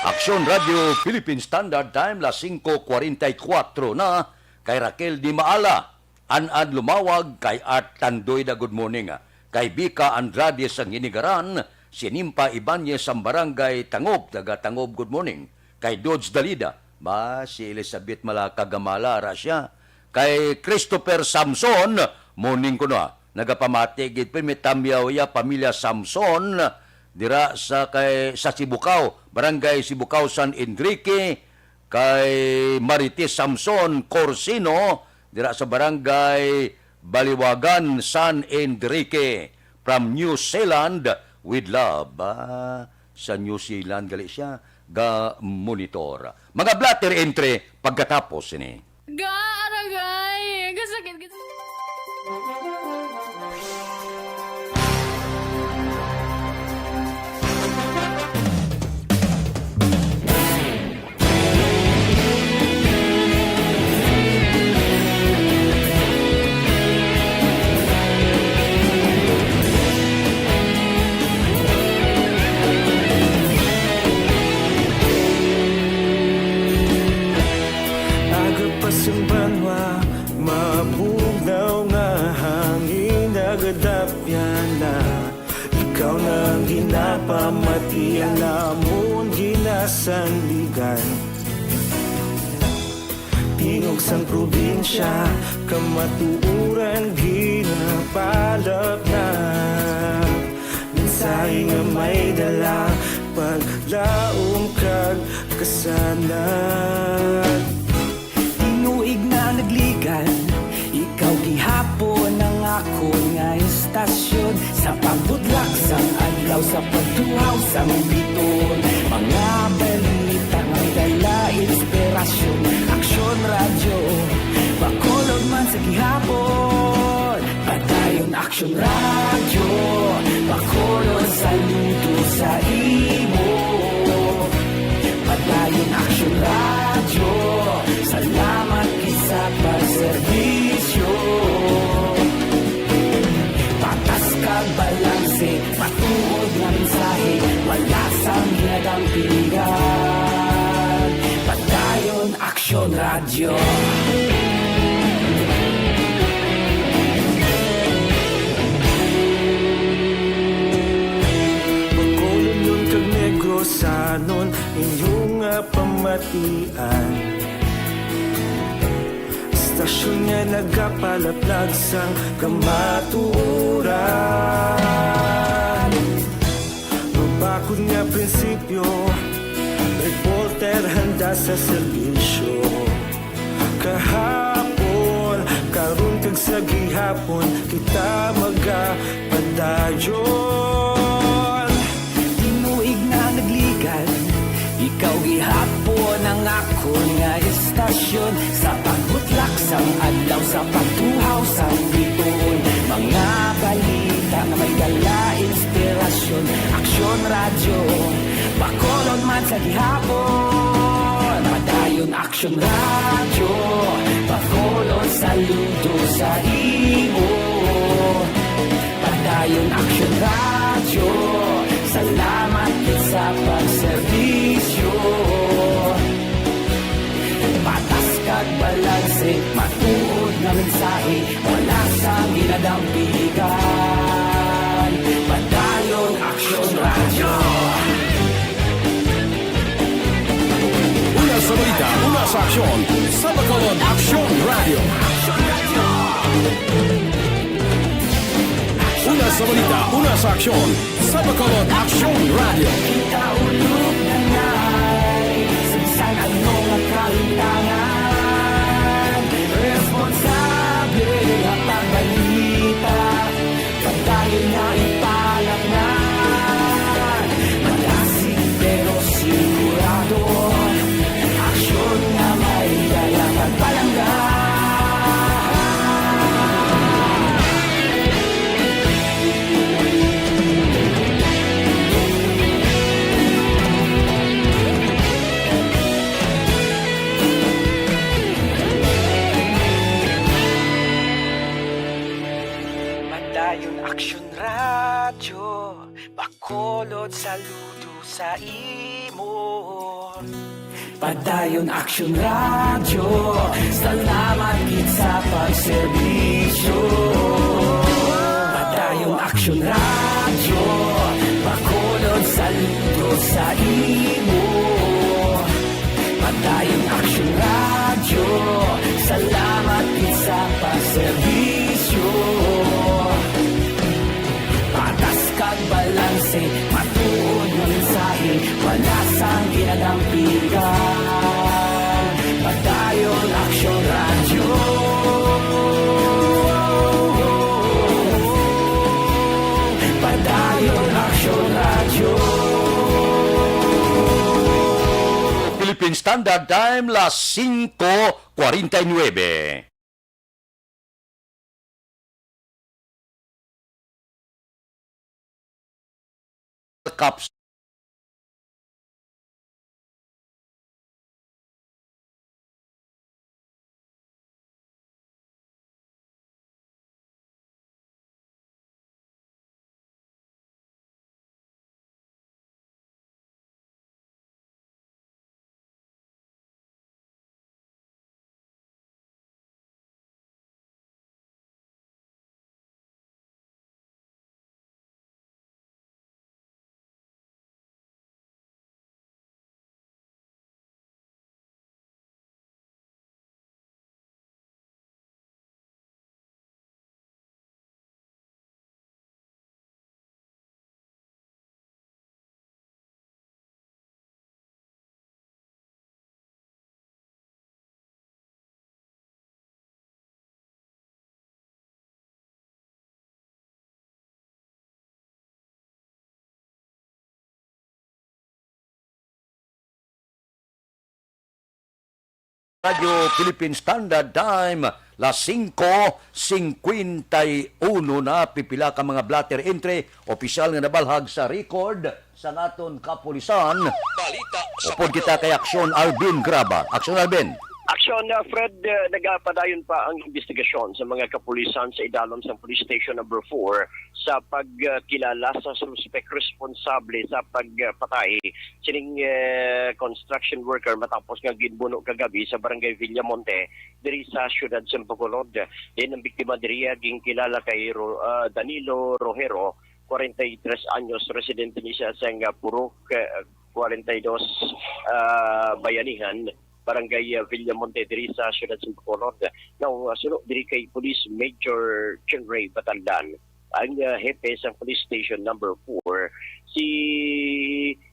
Aksyon Radio Philippine Standard Time, las 5:44 na. Kay Raquel Di Maala, Anad Lumawag, kay Art Tandoy na good morning. Kay Bika Andrade sa Nginigaran, si Nimpa Ibanez sa Barangay Tangob, taga Tangob, good morning. Kay Dodge Dalida, si Elizabeth Malakagamala, Rasya. Kay Christopher Samson, morning ko na, nagapamatigid Primitamyaw ya pamilya Samson, dira sa Sibukaw, Barangay Sibukaw San Enrique. Kay Marites Samson Corsino, dira sa Barangay Baliwagan, San Enrique, from New Zealand, with love. sa New Zealand gali siya ga monitor. Mga blatter entre pagkatapos ini. Aragay! Kasakit. Agapasang banwa, mabugaw nga hangin agadapyan na ikaw nang ginapamatian namon ginasandigan. Tingog sang probinsya, kamatuuran ginapalap na mensahe nga may dala, paglaom kag kasanan. Tinuig na nagligan, ikaw gihapon ang ako nga istasyon. Sa pagbudlak sang adlaw, sa pagtuhaw sang biton, mga balita nga dala inspirasyon. Aksyon radyo, bakolod man sa gihapon. Padayon aksyon radyo, bakolod saludo sa imo. Padayon aksyon radyo, salamat sa pagserbisyo. Patas kag balanse, patuod na mensahe, wala sang hinadampingan. Padayon aksyon radyo. Bakolod nun kag Negrosanon, inyong pamatian. Stasyon nga nagapalaplag sang kamatuuran. Mabakod nga prinsipyo, reporter handa sa serbisyo. Kahapon, karon kag sa gihapon, kita magapadayon. Tinuig na nagligan, ikaw gihapon ang ako nga istasyon. Sa pagbutlak sang adlaw, sa pagtuhaw sang biton, mga balita na may dala inspirasyon. Aksyon radyo, bakolod man sa gihapon. Padayon aksyon radyo, bakolod saludo sa imo. Padayon aksyon radyo, salamat sa pagserbisyo. Patas kag balanse, matuod na mensahe, wala sang ginadampigan. Padayon aksyon radyo. Una sa balita, una sa aksyon, sa Bacolod Aksyon Radio. Una sa balita, una sa aksyon, sa Bacolod Aksyon Radio. Kita ulog na ngay, sinsan ano nga kalintangan. Responsable at ang balita, pagdayon na ipalak na. Malasig pero sigurado, aksyon na may dalang at palanggan. Padayon aksyon radyo, bakolod saludo sa imo. Padayon aksyon radyo, salamat gid sa pagserbisyo. Padayon aksyon radyo, bakolod saludo sa imo. Padayon aksyon radyo, salamat gid sa pagserbisyo. Patas kag balanse, matuod na mensahe, wala sang ginadampigan. Padayon aksyon radyo. Padayon aksyon radyo. Philippine Standard Time, las 5:49. Cups. Radio Philippine Standard Time, las 5:51 na pipila ka mga blatter entry, opisyal nga nabalhag sa record sa naton kapulisan. Upod kita kay Aksyon Alvin Graba. Aksyon Alvin. Aksyon, Fred, nagapadayon pa ang investigasyon sa mga kapulisan sa idalom sa Police Station number 4 sa pagkilala sa suspect responsable sa pagpatay sining construction worker matapos nga ginbuno kagabi sa Barangay Villamonte diri sa siyudad sa Bacolod. Din ang biktima diri gingkilala kay Danilo Rojero, 43 anyos, residente ni siya sa Purok 42 bayanihan, Barangay Villamonte diri sa siyudad sa Bacolod. Now, sunod diri kay Police Major Chenray Batandan, ang hepe sa Police Station number 4, si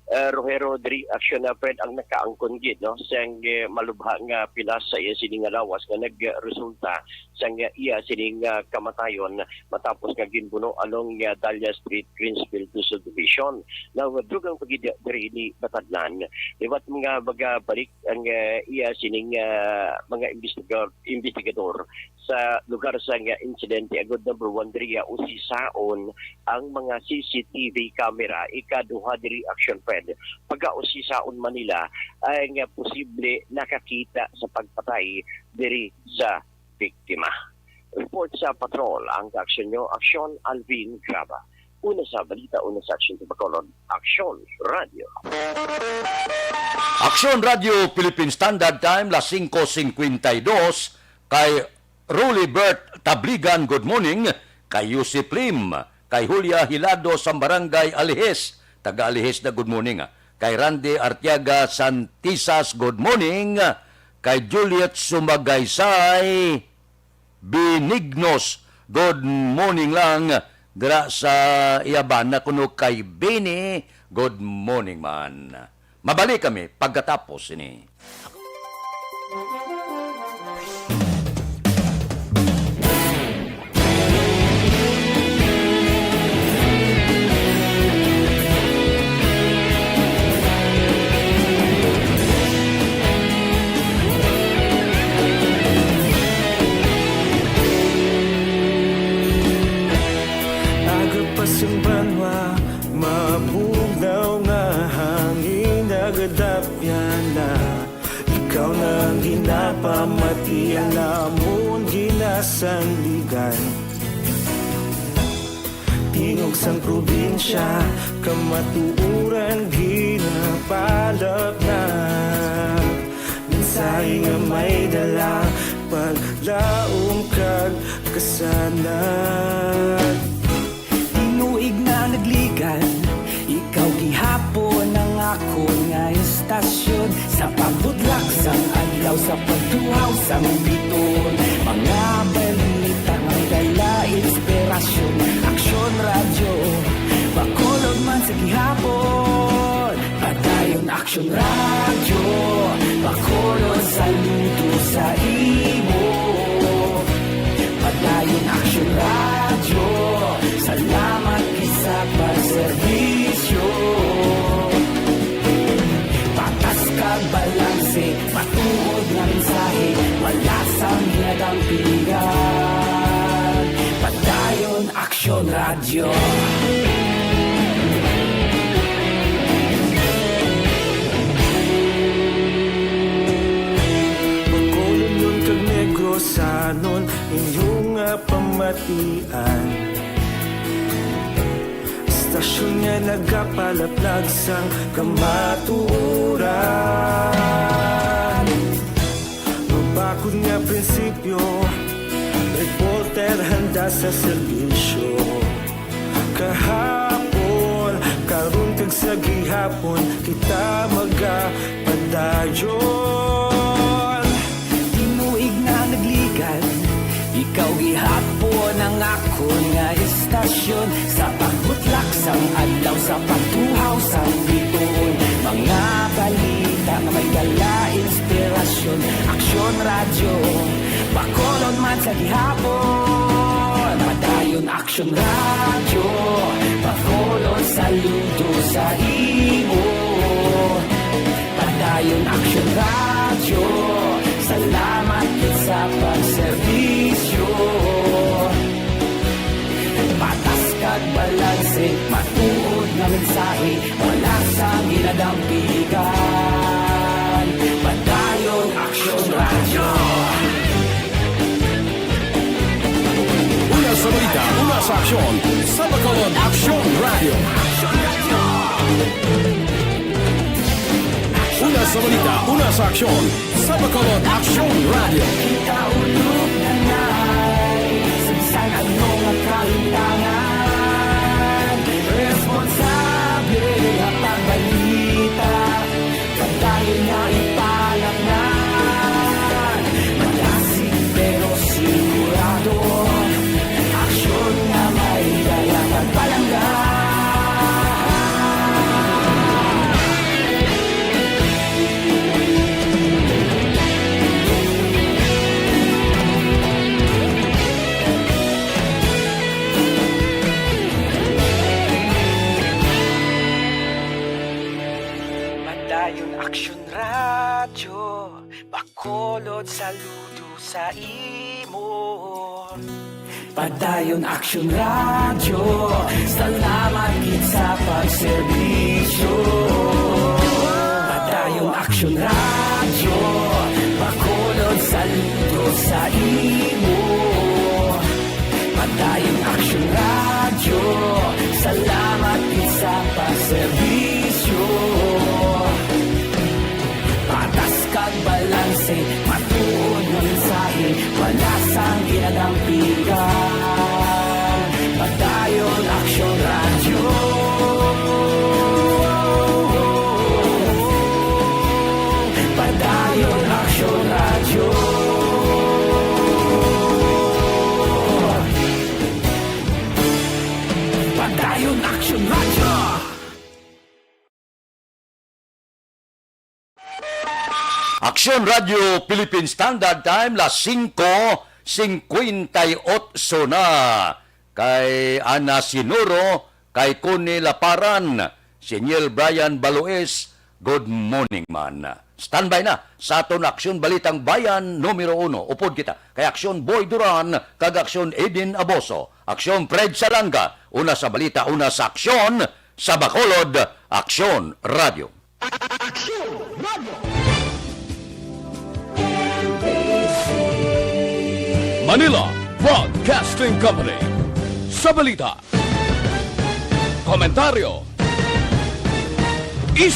Rojero diri action na Fred ang nakaangkon gid no sang malubha nga pilas sa iya sining lawas nga nagresulta sang iya sining kamatayon matapos nga ginbuno along Dahlia Street, Greensfield to Subdivision. Now dugang pagid diri ni Batadlan, liwat mga magabalik ang iya sining mga investigador sa lugar sa insidente. Agud number 1 diri usisaon ang mga CCTV camera ikaduha diri action Fred. Pagka-usisaon Manila ay nga posible nakakita sa pagpatay diri sa biktima. Report sa patrol ang aksyon nyo, Aksyon Alvin Graba. Una sa balita, una sa aksyon sa Bacolod, Aksyon Radio. Aksyon Radio Philippine Standard Time, las 5:52, kay Rolibert Tabligan, good morning, kay Yusip Lim, kay Julia Hilado sa Barangay Alihes, taga Alihes na good morning, kay Randy Artiaga Santisas, good morning, kay Juliet Sumagaysay Benignos, good morning lang, dira sa Iabana kuno kay Bini, good morning man. Mabalik kami pagkatapos ini. Simbanwa, mabugnaw nga hangin nagadapyan na ikaw nang ginapamati alamon ginasanligan tingog sang probinsya kamatuuran ginapalap na mensahe nga may dala paglaom kag kasanan. Inuig na nagligan, ikaw gihapon ang ako nga istasyon sa pagbutlak sang adlaw sa pagtuhaw sang biton. Mga balita may dala inspirasyon, Aksyon Radio, Bacolod man sa gihapon. Padayon Aksyon Radio, Bacolod saludo sa imo. Padayon Aksyon Radio, salamat isa pagserbisyo. Patas kag balanse Radyo. Bacolod kag Negrosanon inyong pamatian. Stasyon nga nagapalaplag sang kamaturan. Mabakod nga prinsipyo, reporter handa sa serbisyo. Kahapon, karon kag sa gihapon, kita magapadayon. Tinuig na nagligan, ikaw gihapon ang akon nga istasyon. Sa pagbutlak sang adlaw, sa pagtuhaw sang bituon, mga balita na may dala inspirasyon. Aksyon Radyo, Bacolod man sa gihapon. Padayon Aksyon Radyo, Bacolod saludo sa imo. Padayon Aksyon Radyo, salamat sa pagserbisyo. Patas kag balanse, matuod na mensahe, wala sa ginadampigan. Padayon Aksyon Radyo. Una sa balita, una sa aksyon, sa Bacolod Aksyon Radio. Una sa balita, una sa aksyon, sa Bacolod Aksyon Radio. Kita ulog na na'y sinsan ang mga kahintangan. Responsable at pagbalita, pagdayon na ipalaknan. Malasig pero sigurado, aksyon na may dala pagpalanggan. Padayon Aksyon Radyo, Bacolod saludo sa imo. Padayon Aksyon Radyo, salamat gid sa pagserbisyo. Padayon Aksyon Radyo, Bacolod saludo sa imo. Padayon Aksyon Radyo, salamat gid sa pagserbisyo. Patas kag balanse, matuod na mensahe, wala sang ginadampigan. Padayon Aksyon Radyo. Padayon Aksyon Radyo. Padayon Aksyon Radyo. Aksyon Radio Philippine Standard Time, las 5:58 na. Kay Ana Sinuro, kay Connie Laparan, si Niel Brian Baloes, good morning man. Standby na sa aton Aksyon Balitang Bayan numero 1. Upod kita kay Aksyon Boy Duran, kag Aksyon Edin Aboso, Aksyon Fred Salanga, una sa balita, una sa aksyon, sa Bacolod, Aksyon Radio. Aksyon Radio. Manila Broadcasting Company. Sa balita, komentaryo,